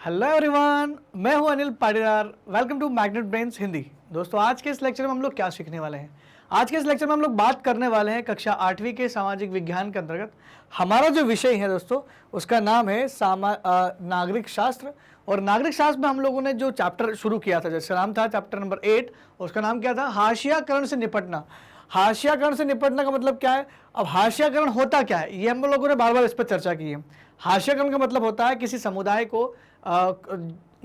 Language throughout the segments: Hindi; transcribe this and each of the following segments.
हेलो एवरीवन, मैं हूं Anil Patidar. Welcome to magnet brains Hindi. दोस्तों, आज के इस लेक्चर में हम लोग क्या सीखने वाले हैं? आज के इस लेक्चर में हम लोग बात करने वाले हैं कक्षा 8वीं के सामाजिक विज्ञान के अंतर्गत हमारा जो विषय है दोस्तों, उसका नाम है नागरिक शास्त्र। और नागरिक शास्त्र में हम लोगों ने जो चैप्टर शुरू किया था, जिसका नाम था चैप्टर नंबर 8, उसका नाम क्या था? हाशियाकरण से निपटना। हाशियाकरण से निपटना का मतलब क्या है? अब हाशियाकरण होता क्या है, ये हम लोगों ने बार बार इस पर चर्चा की है। हाशियाकरण का मतलब होता है किसी समुदाय को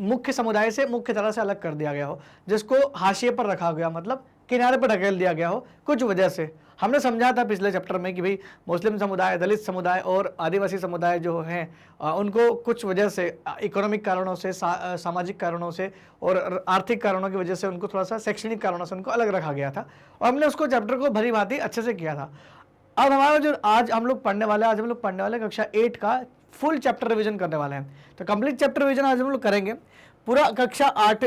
मुख्य समुदाय से मुख्य तरह से अलग कर दिया गया हो, जिसको हाशिए पर रखा गया, मतलब किनारे पर ढकेल दिया गया हो कुछ वजह से। हमने समझा था पिछले चैप्टर में कि भाई मुस्लिम समुदाय, दलित समुदाय और आदिवासी समुदाय जो हैं उनको कुछ वजह से, इकोनॉमिक कारणों से, सामाजिक कारणों से और आर्थिक कारणों की वजह से उनको थोड़ा सा शैक्षणिक कारणों से उनको अलग रखा गया था और हमने उसको चैप्टर को भली भांति अच्छे से किया था। अब हमारा जो आज हम लोग पढ़ने वाले हैं, आज हम लोग पढ़ने वाले कक्षा 8 का फुल चैप्टर रिवीजन करने वाले हैं। तो कंप्लीट चैप्टर रिवीजन आज हम लोग करेंगे। पूरा कक्षा 8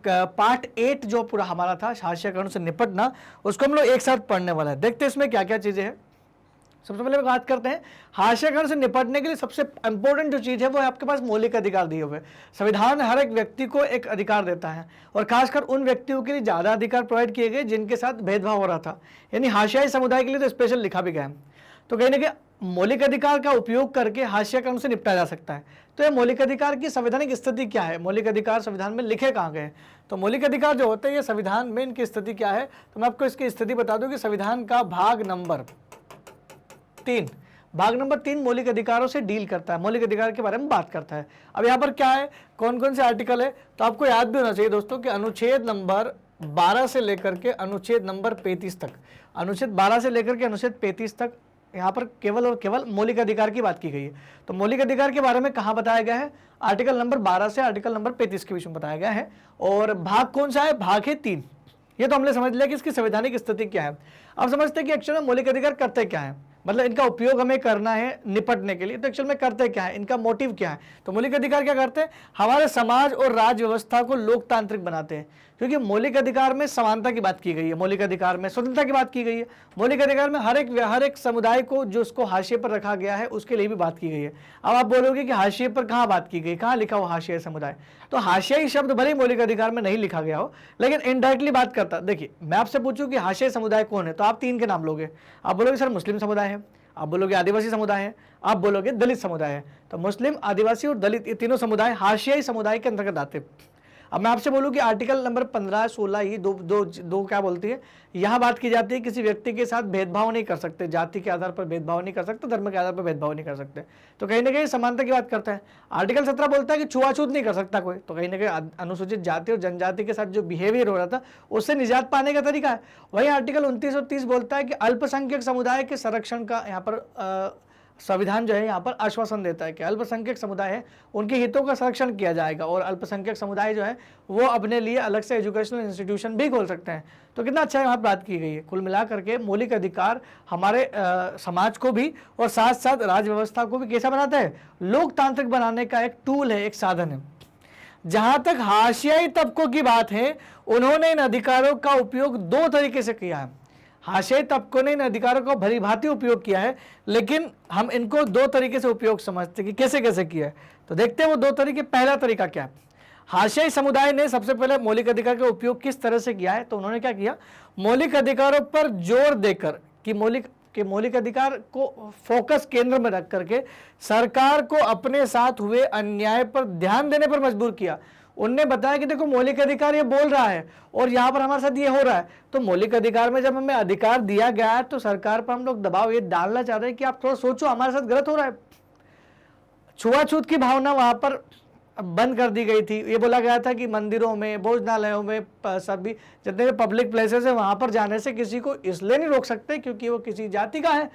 पार्ट 8 जो पूरा हमारा था हाशियाकरण से निपटना, उसको हम लोग एक साथ पढ़ने वाला है। देखते हैं इसमें क्या क्या चीजें हैं। सबसे पहले बात करते हैं हाशियाकरण से निपटने के लिए सबसे इंपॉर्टेंट जो चीज है वो है आपके पास मौलिक अधिकार दिए हुए। संविधान हर एक व्यक्ति को एक अधिकार देता है और खासकर उन व्यक्तियों के लिए ज्यादा अधिकार प्रोवाइड किए गए जिनके साथ भेदभाव हो रहा था, यानी हाशियाई समुदाय के लिए तो स्पेशल लिखा भी गया है। तो कहीं ना कहीं मौलिक अधिकार का उपयोग करके हाशियाकरण से निपटा जा सकता है। तो ये मौलिक अधिकार की संवैधानिक स्थिति क्या है? मौलिक अधिकार संविधान में लिखे कहाँ गए? तो मौलिक अधिकार जो होते हैं ये संविधान में इनकी स्थिति क्या है, तो मैं आपको इसकी स्थिति बता दूं कि संविधान का भाग नंबर 3 मौलिक अधिकारों से डील करता है, मौलिक अधिकार के बारे में बात करता है। अब यहाँ पर क्या है, कौन कौन से आर्टिकल है, तो आपको याद भी होना चाहिए दोस्तों कि अनुच्छेद नंबर 12 से लेकर के अनुच्छेद नंबर 35 तक, अनुच्छेद 12 से लेकर के अनुच्छेद 35 तक यहाँ पर केवल और केवल मौलिक अधिकार की बात की गई है। तो मौलिक अधिकार के बारे में कहाँ बताया गया है? आर्टिकल नंबर 12 से आर्टिकल नंबर 35 के बीच में बताया गया है। और भाग कौन सा है? भाग है 3। ये तो हमने समझ लिया कि इसकी संवैधानिक स्थिति क्या है। अब समझते हैं कि एक्चुअल में मौलिक अधिकार करते क्या है, मतलब इनका उपयोग हमें करना है निपटने के लिए, तो एक्चुअल में करते क्या है, इनका मोटिव क्या है? तो मौलिक अधिकार क्या करते हैं? हमारे समाज और राज्य व्यवस्था को लोकतांत्रिक बनाते हैं, क्योंकि मौलिक अधिकार में समानता की बात की गई है, मौलिक अधिकार में स्वतंत्रता की बात की गई है, मौलिक अधिकार में हर एक समुदाय को जो उसको हाशिए पर रखा गया है उसके लिए भी बात की गई है। अब आप बोलोगे कि हाशिए पर कहाँ बात की गई, कहाँ लिखा हो हाशिया समुदाय? तो हाशियाई शब्द भले ही मौलिक अधिकार में नहीं लिखा गया हो, लेकिन इनडायरेक्टली बात करता। देखिए, मैं आपसे पूछूं कि हाशियाई समुदाय कौन है, तो आप 3 के नाम लोगे। आप बोलोगे सर मुस्लिम समुदाय है, आप बोलोगे आदिवासी समुदाय है, आप बोलोगे दलित समुदाय है। तो मुस्लिम, आदिवासी और दलित, ये तीनों समुदाय हाशियाई समुदाय के अंतर्गत आते हैं। अब मैं आपसे बोलूं कि आर्टिकल नंबर 15, 16 ये दो क्या बोलती है, यहाँ बात की जाती है किसी व्यक्ति के साथ भेदभाव नहीं कर सकते, जाति के आधार पर भेदभाव नहीं कर सकते, धर्म के आधार पर भेदभाव नहीं कर सकते। तो कहीं ना कहीं समानता की बात करता है। आर्टिकल 17 बोलता है कि छुआछूत नहीं कर सकता कोई, तो कहीं ना कहीं अनुसूचित जाति और जनजाति के साथ जो बिहेवियर हो रहा था उससे निजात पाने का तरीका है। वही आर्टिकल 29 और 30 बोलता है कि अल्पसंख्यक समुदाय के संरक्षण का यहाँ पर संविधान जो है यहाँ पर आश्वासन देता है कि अल्पसंख्यक समुदाय है उनके हितों का संरक्षण किया जाएगा और अल्पसंख्यक समुदाय जो है वो अपने लिए अलग से एजुकेशनल इंस्टीट्यूशन भी खोल सकते हैं। तो कितना अच्छा यहाँ पर बात की गई है। कुल मिलाकर के मौलिक अधिकार हमारे समाज को भी और साथ साथ राज्य व्यवस्था को भी कैसा बनाता है? लोकतांत्रिक बनाने का एक टूल है, एक साधन है। जहां तक हाशियाई तबकों की बात है, उन्होंने इन अधिकारों का उपयोग 2 तरीके से किया है। हाशियाई तबकों ने इन अधिकारों का भली भांति उपयोग किया है, लेकिन हम इनको 2 तरीके से उपयोग समझते हैं कि कैसे कैसे किया है। तो देखते हैं वो 2 तरीके। पहला तरीका क्या है? हाशियाई समुदाय ने सबसे पहले मौलिक अधिकार का उपयोग किस तरह से किया है? तो उन्होंने क्या किया? मौलिक अधिकारों पर जोर देकर कि मौलिक अधिकार को फोकस केंद्र में रख करके सरकार को अपने साथ हुए अन्याय पर ध्यान देने पर मजबूर किया। उनने बताया कि देखो मौलिक अधिकार ये बोल रहा है और यहाँ पर हमारे साथ ये हो रहा है, तो मौलिक अधिकार में जब हमें अधिकार दिया गया है तो सरकार पर हम लोग दबाव ये डालना चाह रहे हैं कि आप थोड़ा सोचो, हमारे साथ गलत हो रहा है। छुआछूत की भावना वहां पर बंद कर दी गई थी। ये बोला गया था कि मंदिरों में, भोजनालयों में, सभी जितने भी पब्लिक प्लेसेस है वहां पर जाने से किसी को इसलिए नहीं रोक सकते क्योंकि वो किसी जाति का है।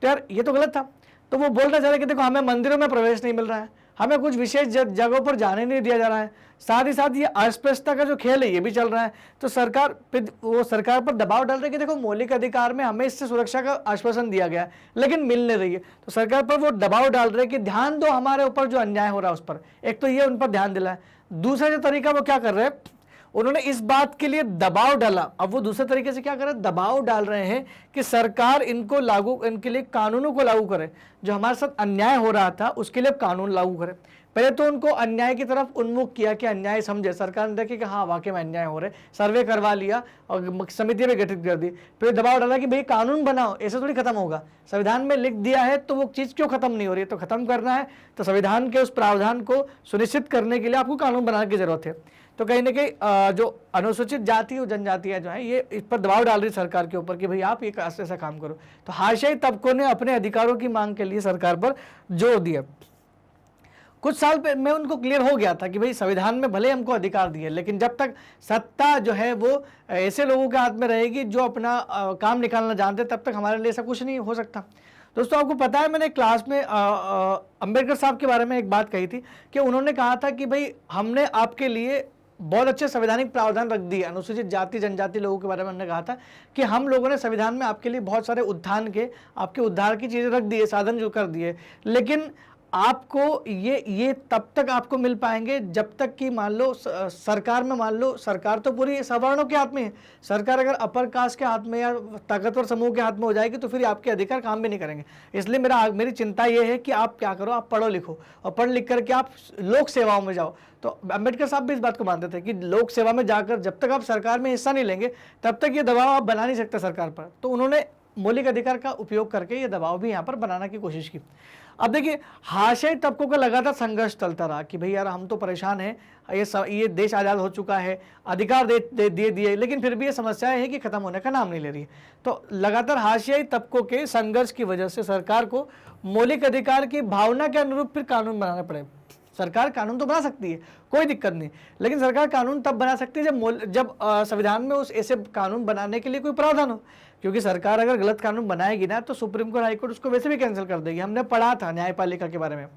तो यार ये तो गलत था। तो वो बोलना चाह रहे कि देखो हमें मंदिरों में प्रवेश नहीं मिल रहा है, हमें कुछ विशेष जगहों पर जाने नहीं दिया जा रहा है, साथ ही साथ ये अस्पृश्यता का जो खेल है ये भी चल रहा है। तो सरकार पर दबाव डाल रही है कि देखो मौलिक अधिकार में हमें इससे सुरक्षा का आश्वासन दिया गया है लेकिन मिल नहीं रही है। तो सरकार पर वो दबाव डाल रहे हैं कि ध्यान दो हमारे ऊपर जो अन्याय हो रहा है उस पर। एक तो ये उन पर ध्यान दिला है। दूसरा जो तरीका वो क्या कर रहे हैं, उन्होंने इस बात के लिए दबाव डाला। अब वो दूसरे तरीके से क्या कर रहे हैं? दबाव डाल रहे हैं कि सरकार इनके लिए कानूनों को लागू करे। जो हमारे साथ अन्याय हो रहा था उसके लिए कानून लागू करे। पहले तो उनको अन्याय की तरफ उन्मुख किया कि अन्याय समझे, सरकार ने देखे कि हाँ वाकई में अन्याय हो रहे, सर्वे करवा लिया और समिति भी गठित कर दी, फिर दबाव डाला कि भाई कानून बनाओ, ऐसे थोड़ी खत्म होगा, संविधान में लिख दिया है तो वो चीज़ क्यों खत्म नहीं हो रही है, तो खत्म करना है तो संविधान के उस प्रावधान को सुनिश्चित करने के लिए आपको कानून बनाने की जरूरत है। तो कहीं ना कहीं जो अनुसूचित जाति और जनजातियां जो है ये इस पर दबाव डाल रही सरकार के ऊपर कि भाई आप ये ऐसा काम करो। तो हाशियाई तबकों ने अपने अधिकारों की मांग के लिए सरकार पर जोर दिया। कुछ साल में उनको क्लियर हो गया था कि भाई संविधान में भले हमको अधिकार दिए, लेकिन जब तक सत्ता जो है वो ऐसे लोगों के हाथ में रहेगी जो अपना काम निकालना जानते, तब तक हमारे लिए ऐसा कुछ नहीं हो सकता। दोस्तों आपको पता है मैंने क्लास में अंबेडकर साहब के बारे में एक बात कही थी कि उन्होंने कहा था कि भाई हमने आपके लिए बहुत अच्छे संवैधानिक प्रावधान रख दिए, अनुसूचित जाति जनजाति लोगों के बारे में हमने कहा था कि हम लोगों ने संविधान में आपके लिए बहुत सारे उत्थान के, आपके उद्धार की चीज़ें रख दिए, साधन जो कर दिए, लेकिन आपको ये तब तक आपको मिल पाएंगे जब तक कि मान लो सरकार में, मान लो सरकार तो पूरी सवर्णों के हाथ में है, सरकार अगर अपर कास्ट के हाथ में या ताकतवर समूह के हाथ में हो जाएगी तो फिर आपके अधिकार काम भी नहीं करेंगे। इसलिए मेरी चिंता ये है कि आप क्या करो, आप पढ़ो लिखो और पढ़ लिख करके आप लोक सेवाओं में जाओ। तो अंबेडकर साहब भी इस बात को मानते थे कि लोक सेवा में जाकर जब तक आप सरकार में हिस्सा नहीं लेंगे तब तक ये दबाव आप बना नहीं सकते सरकार पर। तो उन्होंने मौलिक अधिकार का उपयोग करके ये दबाव भी यहाँ पर बनाने की कोशिश की। अब देखिए हाशियाई तबकों का लगातार संघर्ष चलता रहा कि भाई यार हम तो परेशान हैं, ये देश आज़ाद हो चुका है, अधिकार दे दिए, लेकिन फिर भी ये समस्याएं हैं कि खत्म होने का नाम नहीं ले रही है। तो लगातार हाशियाई तबकों के संघर्ष की वजह से सरकार को मौलिक अधिकार की भावना के अनुरूप फिर कानून बनाने पड़े। सरकार कानून तो बना सकती है, कोई दिक्कत नहीं, लेकिन सरकार कानून तब बना सकती है जब संविधान में उस ऐसे कानून बनाने के लिए कोई प्रावधान हो। क्योंकि सरकार अगर गलत कानून बनाएगी ना तो सुप्रीम कोर्ट, हाई कोर्ट उसको वैसे भी कैंसिल कर देगी। हमने पढ़ा था न्यायपालिका के बारे में।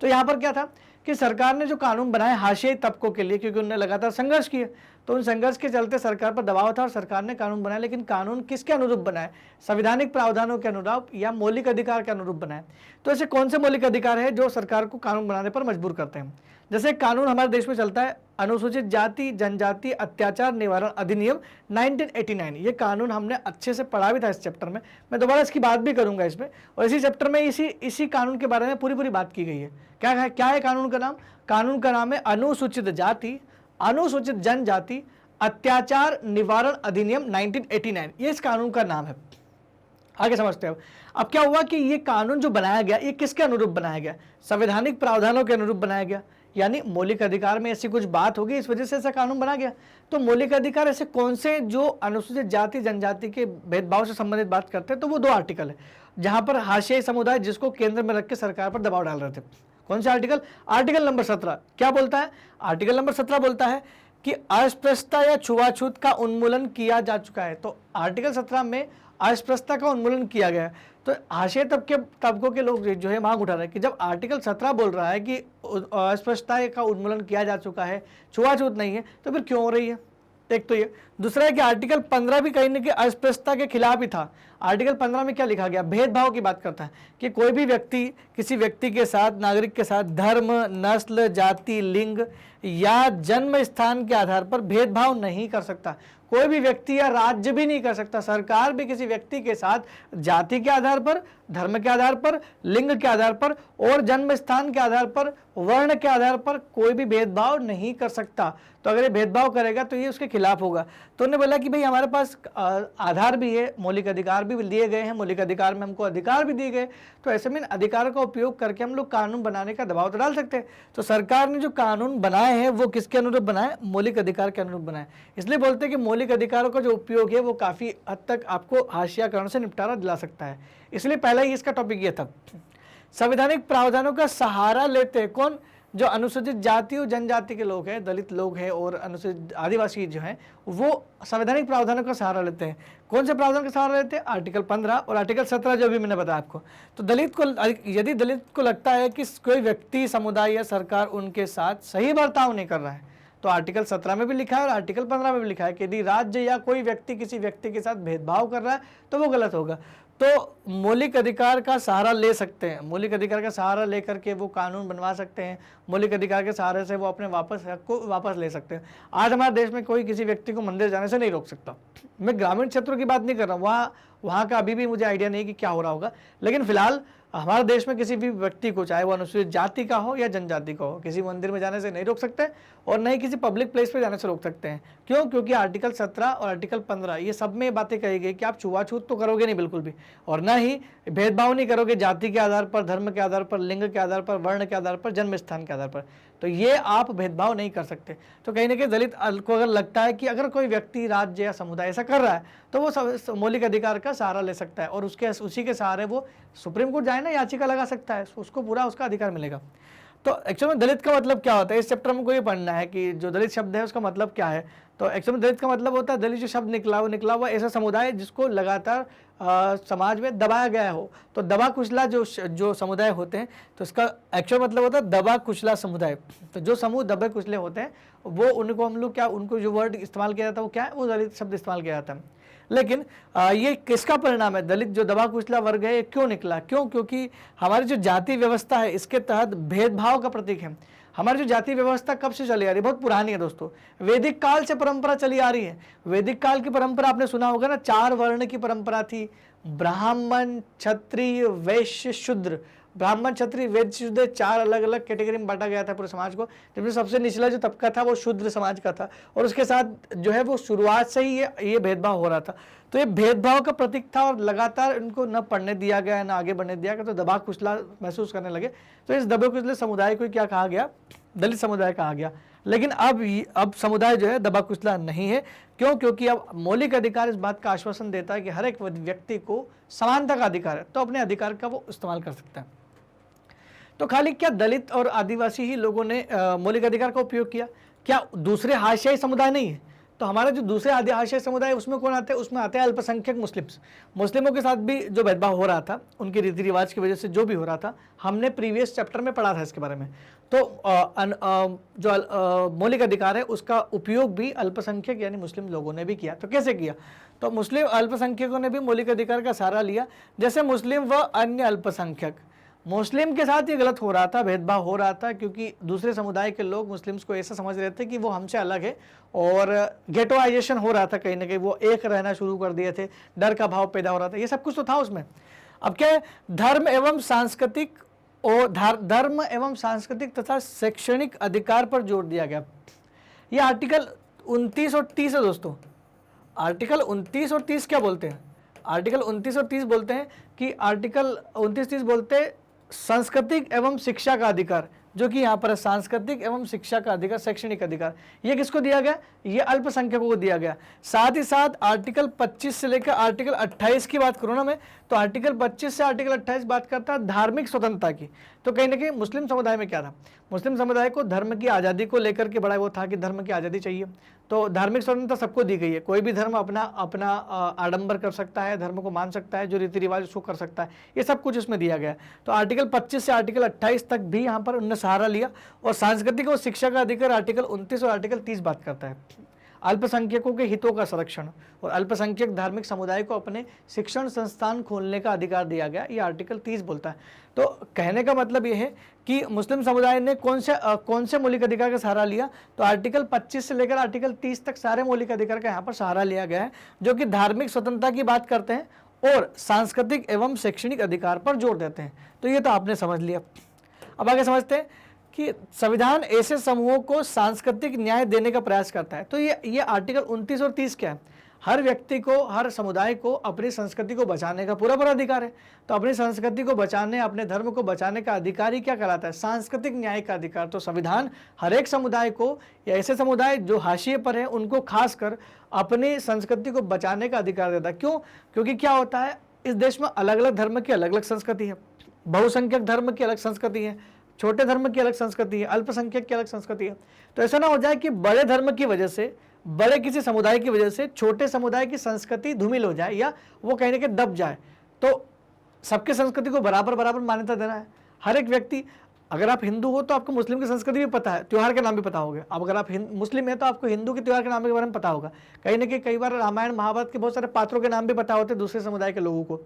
तो यहाँ पर क्या था कि सरकार ने जो कानून बनाए हाशियाई तबकों के लिए, क्योंकि उन्होंने लगातार संघर्ष किए, तो उन संघर्ष के चलते सरकार पर दबाव था और सरकार ने कानून बनाए, लेकिन कानून किसके अनुरूप बनाए, संवैधानिक प्रावधानों के अनुरूप या मौलिक अधिकार के अनुरूप बनाए। तो ऐसे कौन से मौलिक अधिकार है जो सरकार को कानून बनाने पर मजबूर करते हैं? जैसे कानून हमारे देश में चलता है अनुसूचित जाति जनजाति अत्याचार निवारण अधिनियम 1989। ये कानून हमने अच्छे से पढ़ा भी था इस चैप्टर में, मैं दोबारा इसकी बात भी करूंगा इसमें। और इसी चैप्टर में इसी कानून के बारे में पूरी बात की गई है। क्या है कानून का नाम? कानून का नाम है अनुसूचित जाति अनुसूचित जनजाति अत्याचार निवारण अधिनियम 1989। ये इस कानून का नाम है। आगे समझते हैं। अब क्या हुआ कि ये कानून जो बनाया गया ये किसके अनुरूप बनाया गया? संवैधानिक प्रावधानों के अनुरूप बनाया गया, यानी मौलिक अधिकार में ऐसी कुछ बात होगी इस वजह से ऐसा कानून बना गया। तो मौलिक अधिकार ऐसे कौन से जो अनुसूचित जाति जनजाति के भेदभाव से संबंधित बात करते हैं? तो वो 2 आर्टिकल है जहां पर हाशियाई समुदाय जिसको केंद्र में रख के सरकार पर दबाव डाल रहे थे। कौन से आर्टिकल? आर्टिकल नंबर 17 क्या बोलता है? आर्टिकल नंबर 17 बोलता है कि अस्पृश्यता या छुआछूत का उन्मूलन किया जा चुका है। तो आर्टिकल 17 में अस्पृश्यता का उन्मूलन किया गया। तो हाशियाई तबकों के लोग जो है मांग उठा रहे हैं कि जब आर्टिकल 17 बोल रहा है कि अस्पृश्यता का उन्मूलन किया जा चुका है, छुआछूत नहीं है, तो फिर क्यों हो रही है? एक तो ये। दूसरा है कि आर्टिकल 15 भी कहीं न कहीं अस्पृश्यता के खिलाफ ही था। आर्टिकल 15 में क्या लिखा गया? भेदभाव की बात करता है कि कोई भी व्यक्ति किसी व्यक्ति के साथ, नागरिक के साथ धर्म, नस्ल, जाति, लिंग या जन्म स्थान के आधार पर भेदभाव नहीं कर सकता। कोई भी व्यक्ति या राज्य भी नहीं कर सकता। सरकार भी किसी व्यक्ति के साथ जाति के आधार पर, धर्म के आधार पर, लिंग के आधार पर और जन्म स्थान के आधार पर, वर्ण के आधार पर कोई भी भेदभाव नहीं कर सकता। तो अगर ये भेदभाव करेगा तो ये उसके खिलाफ होगा। तो उन्होंने बोला कि भाई हमारे पास आधार भी है, मौलिक अधिकार भी दिए गए हैं, मौलिक अधिकार में हमको अधिकार भी दिए गए, तो ऐसे में अधिकार का उपयोग करके हम लोग कानून बनाने का दबाव तो डाल सकते हैं। तो सरकार ने जो कानून बनाए हैं वो किसके अनुरूप बनाए? मौलिक अधिकार के अनुरूप बनाए। इसलिए बोलते हैं कि मौलिक अधिकारों का जो उपयोग है वो काफ़ी हद तक आपको हाशियाकरण से निपटारा दिला सकता है। इसलिए पहला ही इसका टॉपिक ये था। संवैधानिक प्रावधानों का सहारा लेते हैं कौन? जो अनुसूचित जाति और जनजाति के लोग हैं, दलित लोग हैं और अनुसूचित आदिवासी जो हैं, वो संवैधानिक प्रावधानों का सहारा लेते हैं। कौन से प्रावधान का सहारा लेते हैं? आर्टिकल 15 और आर्टिकल 17 जो अभी मैंने बताया आपको। तो यदि दलित को लगता है कि कोई व्यक्ति, समुदाय या सरकार उनके साथ सही बर्ताव नहीं कर रहा है, तो आर्टिकल 17 में भी लिखा है और आर्टिकल 15 में भी लिखा है कि यदि राज्य या कोई व्यक्ति किसी व्यक्ति के साथ भेदभाव कर रहा है तो वो गलत होगा। तो मौलिक अधिकार का सहारा ले सकते हैं, मौलिक अधिकार का सहारा लेकर के वो कानून बनवा सकते हैं, मौलिक अधिकार के सहारे से वो अपने हक को वापस ले सकते हैं। आज हमारे देश में कोई किसी व्यक्ति को मंदिर जाने से नहीं रोक सकता। मैं ग्रामीण क्षेत्रों की बात नहीं कर रहा हूँ, वहाँ का अभी भी मुझे आइडिया नहीं कि क्या हो रहा होगा, लेकिन फिलहाल हमारे देश में किसी भी व्यक्ति को, चाहे वो अनुसूचित जाति का हो या जनजाति का हो, किसी मंदिर में जाने से नहीं रोक सकते और न ही किसी पब्लिक प्लेस पे जाने से रोक सकते हैं। क्यों? क्योंकि आर्टिकल 17 और आर्टिकल 15 ये सब में बातें कही गई कि आप छुआछूत तो करोगे नहीं बिल्कुल भी, और ना ही भेदभाव नहीं करोगे जाति के आधार पर, धर्म के आधार पर, लिंग के आधार पर, वर्ण के आधार पर, जन्म स्थान के आधार पर। तो ये आप भेदभाव नहीं कर सकते। तो कहीं ना कहीं दलित को अगर लगता है कि अगर कोई व्यक्ति, राज्य या समुदाय ऐसा कर रहा है तो वो मौलिक अधिकार का सहारा ले सकता है और उसी के सहारे वो सुप्रीम कोर्ट जाए ना, याचिका लगा सकता है, उसको पूरा उसका अधिकार मिलेगा। तो एक्चुअल में दलित का मतलब क्या होता है, इस चैप्टर में को ये पढ़ना है कि जो दलित शब्द है उसका मतलब क्या है। तो एक्चुअल में दलित का मतलब होता है, दलित जो शब्द निकला हुआ ऐसा समुदाय जिसको लगातार समाज में दबाया गया हो। तो दबा कुचला जो समुदाय होते हैं, तो इसका एक्चुअल मतलब होता है दबा कुचला समुदाय। तो जो समूह दबे कुचले होते हैं वो उनको हम लोग क्या, उनको जो वर्ड इस्तेमाल किया जाता है वो क्या है, वो दलित शब्द इस्तेमाल किया जाता है। लेकिन ये किसका परिणाम है? दलित जो दबा कुचला वर्ग है, ये क्यों निकला? क्योंकि हमारी जो जाति व्यवस्था है इसके तहत भेदभाव का प्रतीक है। हमारी जो जाति व्यवस्था कब से चली आ रही है? बहुत पुरानी है दोस्तों, वैदिक काल से परंपरा चली आ रही है। वैदिक काल की परंपरा आपने सुना होगा ना, 4 वर्ण की परंपरा थी, ब्राह्मण, क्षत्रिय, वैश्य, शूद्र। ब्राह्मण, क्षत्रिय, वैश्य, शूद्र 4 अलग अलग कैटेगरी में बांटा गया था पूरे समाज को, जिसमें सबसे निचला जो तबका था वो शूद्र समाज का था, और उसके साथ जो है वो शुरुआत से ही ये भेदभाव हो रहा था। तो ये भेदभाव का प्रतीक था और लगातार इनको न पढ़ने दिया गया न आगे बढ़ने दिया गया, तो दबा कुचला महसूस करने लगे। तो इस दबे कुचले समुदाय को क्या कहा गया? दलित समुदाय कहा गया। लेकिन अब समुदाय जो है दबा कुचला नहीं है। क्यों? क्योंकि अब मौलिक अधिकार इस बात का आश्वासन देता है कि हर एक व्यक्ति को समानता का अधिकार है, तो अपने अधिकार का वो इस्तेमाल कर सकता है। तो खाली क्या दलित और आदिवासी ही लोगों ने मौलिक अधिकार का उपयोग किया? क्या दूसरे हाशियाई समुदाय नहीं है? तो हमारे जो दूसरे आदि हाशियाई समुदाय उसमें कौन आते हैं? उसमें आते हैं अल्पसंख्यक मुस्लिमों के साथ भी जो भेदभाव हो रहा था, उनके रीति रिवाज की वजह से जो भी हो रहा था, हमने प्रीवियस चैप्टर में पढ़ा था इसके बारे में। तो जो मौलिक अधिकार है उसका उपयोग भी अल्पसंख्यक यानी मुस्लिम लोगों ने भी किया। तो कैसे किया? तो मुस्लिम अल्पसंख्यकों ने भी मौलिक अधिकार का सहारा लिया। जैसे मुस्लिम व अन्य अल्पसंख्यक, मुस्लिम के साथ ये गलत हो रहा था, भेदभाव हो रहा था, क्योंकि दूसरे समुदाय के लोग मुस्लिम्स को ऐसा समझ रहे थे कि वो हमसे अलग है, और गेटोआइजेशन हो रहा था, कहीं ना कहीं वो एक रहना शुरू कर दिए थे, डर का भाव पैदा हो रहा था, ये सब कुछ तो था उसमें। अब क्या है? धर्म एवं सांस्कृतिक तथा शैक्षणिक अधिकार पर जोर दिया गया। ये आर्टिकल 29 और 30 है दोस्तों। आर्टिकल 29 और 30 क्या बोलते हैं? आर्टिकल 29 और 30 बोलते हैं कि आर्टिकल 29-30 बोलते हैं सांस्कृतिक एवं शिक्षा का अधिकार, जो कि यहाँ पर है सांस्कृतिक एवं शिक्षा का अधिकार, शैक्षणिक अधिकार। ये किसको दिया गया? ये अल्पसंख्यकों को दिया गया। साथ ही साथ आर्टिकल 25 से लेकर आर्टिकल 28 की बात करूँ ना मैं, तो आर्टिकल 25 से आर्टिकल 28 बात करता है धार्मिक स्वतंत्रता की। तो कहीं ना कहीं मुस्लिम समुदाय में क्या था? मुस्लिम समुदाय को धर्म की आज़ादी को लेकर के बड़ा वो था कि धर्म की आज़ादी चाहिए। तो धार्मिक स्वतंत्रता सबको दी गई है, कोई भी धर्म अपना आडंबर कर सकता है, धर्म को मान सकता है, जो रीति रिवाज उसको कर सकता है, ये सब कुछ इसमें दिया गया है। तो आर्टिकल 25 से आर्टिकल 28 तक भी यहाँ पर उन्होंने सहारा लिया। और सांस्कृतिक और शिक्षा का अधिकार आर्टिकल 29 और आर्टिकल 30 बात करता है। अल्पसंख्यकों के हितों का संरक्षण और अल्पसंख्यक धार्मिक समुदाय को अपने शिक्षण संस्थान खोलने का अधिकार दिया गया, ये आर्टिकल 30 बोलता है। तो कहने का मतलब ये है कि मुस्लिम समुदाय ने कौन से मौलिक अधिकार का सहारा लिया? तो आर्टिकल 25 से लेकर आर्टिकल 30 तक सारे मौलिक अधिकार का यहाँ पर सहारा लिया गया है, जो कि धार्मिक स्वतंत्रता की बात करते हैं और सांस्कृतिक एवं शैक्षणिक अधिकार पर जोर देते हैं। तो ये तो आपने समझ लिया। अब आगे समझते हैं कि संविधान ऐसे समूहों को सांस्कृतिक न्याय देने का प्रयास करता है। तो ये आर्टिकल 29 और 30 क्या है? हर व्यक्ति को, हर समुदाय को अपनी संस्कृति को बचाने का पूरा अधिकार है। तो अपनी संस्कृति को बचाने, अपने धर्म को बचाने का अधिकार ही क्या कहलाता है? सांस्कृतिक न्याय का अधिकार। तो संविधान हर एक समुदाय को, या ऐसे समुदाय जो हाशिए पर है, उनको खासकर अपनी संस्कृति को बचाने का अधिकार देता है। क्यों? क्योंकि क्या होता है, इस देश में अलग अलग धर्म की अलग अलग संस्कृति है, बहुसंख्यक धर्म की अलग संस्कृति है, छोटे धर्म की अलग संस्कृति है, अल्पसंख्यक की अलग संस्कृति है। तो ऐसा ना हो जाए कि बड़े धर्म की वजह से, बड़े किसी समुदाय की वजह से छोटे समुदाय की संस्कृति धूमिल हो जाए या वो कहीं ना कहीं दब जाए। तो सबके संस्कृति को बराबर मान्यता देना है। हर एक व्यक्ति, अगर आप हिंदू हो तो आपको मुस्लिम की संस्कृति भी पता है, त्यौहार के नाम भी पता होगा। अब अगर आप मुस्लिम है तो आपको हिंदू के त्यौहार के नाम के बारे में पता होगा। कहीं ना कहीं कई बार रामायण महाभारत के बहुत सारे पात्रों के नाम भी पता होते हैं दूसरे समुदाय के लोगों को।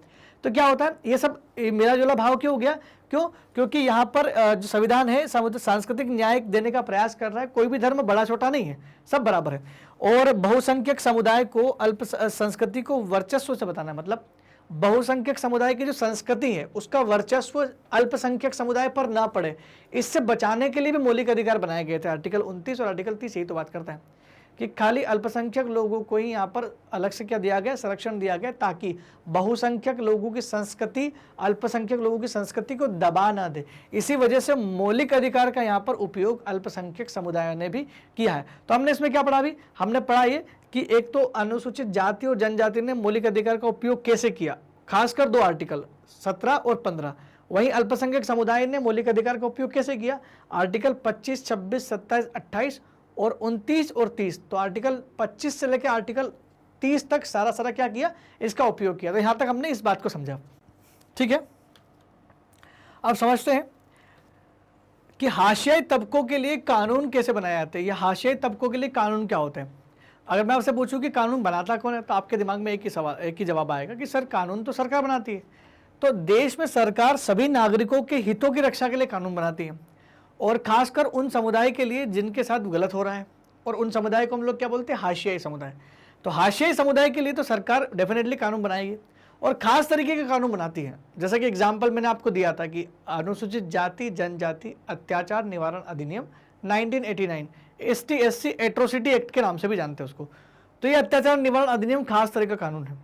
तो क्या होता है, ये सब मेरा जोला भाव क्यों हो गया? क्यों? क्योंकि यहाँ पर जो संविधान है सांस्कृतिक न्याय देने का प्रयास कर रहा है। कोई भी धर्म बड़ा छोटा नहीं है, सब बराबर है। और बहुसंख्यक समुदाय को अल्प संस्कृति को वर्चस्व से बताना है। मतलब बहुसंख्यक समुदाय की जो संस्कृति है उसका वर्चस्व अल्पसंख्यक समुदाय पर ना पड़े, इससे बचाने के लिए भी मौलिक अधिकार बनाए गए थे। आर्टिकल 29 और आर्टिकल 30 यही तो बात करता है कि खाली अल्पसंख्यक लोगों को ही यहाँ पर अलग से क्या दिया गया, संरक्षण दिया गया, ताकि बहुसंख्यक लोगों की संस्कृति अल्पसंख्यक लोगों की संस्कृति को दबा ना दे। इसी वजह से मौलिक अधिकार का यहाँ पर उपयोग अल्पसंख्यक समुदायों ने भी किया है। तो हमने इसमें क्या पढ़ा? अभी हमने पढ़ा ये कि एक तो अनुसूचित जाति और जनजाति ने मौलिक अधिकार का उपयोग कैसे किया, खासकर दो आर्टिकल 17 और 15। वहीं अल्पसंख्यक समुदाय ने मौलिक अधिकार का उपयोग कैसे किया? आर्टिकल 25, 26, 27, 28 और 29 और 30। तो आर्टिकल 25 से लेकर आर्टिकल 30 तक सारा क्या किया, इसका उपयोग किया। तो यहां तक हमने इस बात को समझा, ठीक है। अब समझते हैं कि हाशियाई तबकों के लिए कानून कैसे बनाए जाते हैं, या हाशियाई तबकों के लिए कानून क्या होते हैं। अगर मैं आपसे पूछूं कि कानून बनाता कौन है, तो आपके दिमाग में एक ही जवाब आएगा कि सर कानून तो सरकार बनाती है। तो देश में सरकार सभी नागरिकों के हितों की रक्षा के लिए कानून बनाती है, और खासकर उन समुदाय के लिए जिनके साथ गलत हो रहा है, और उन समुदाय को हम लोग क्या बोलते हैं, हाशियाई समुदाय। तो हाशियाई समुदाय के लिए तो सरकार डेफिनेटली कानून बनाएगी, और खास तरीके के कानून बनाती है। जैसा कि एग्जाम्पल मैंने आपको दिया था कि अनुसूचित जाति जनजाति अत्याचार निवारण अधिनियम 1989, ST/SC एट्रोसिटी एक्ट के नाम से भी जानते हैं उसको। तो ये अत्याचार निवारण अधिनियम खास तरह का कानून है।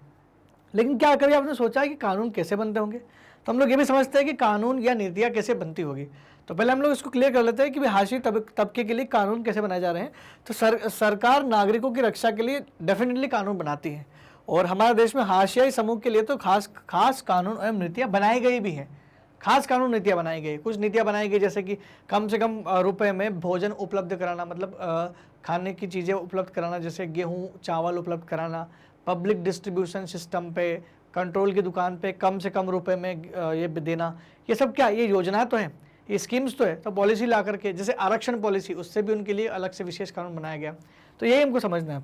लेकिन क्या कभी आपने सोचा है कि कानून कैसे बनते होंगे? तो हम लोग ये भी समझते हैं कि कानून या नीतियाँ कैसे बनती होगी। तो पहले हम लोग इसको क्लियर कर लेते हैं कि हाशियाई तबके के लिए कानून कैसे बनाए जा रहे हैं। तो सरकार नागरिकों की रक्षा के लिए डेफिनेटली कानून बनाती है, और हमारे देश में हाशियाई समूह के लिए तो खास कानून एवं नीतियाँ बनाई गई भी हैं। खास कानून नीतियाँ बनाई गई, कुछ नीतियाँ बनाई गई जैसे कि कम से कम रुपए में भोजन उपलब्ध कराना, मतलब खाने की चीज़ें उपलब्ध कराना, जैसे गेहूँ चावल उपलब्ध कराना, पब्लिक डिस्ट्रीब्यूशन सिस्टम पे, कंट्रोल की दुकान पे कम से कम रुपए में ये देना। ये सब क्या, ये योजना तो है, ये स्कीम्स तो है। तो पॉलिसी ला करके, जैसे आरक्षण पॉलिसी, उससे भी उनके लिए अलग से विशेष कानून बनाया गया। तो यही हमको समझना है।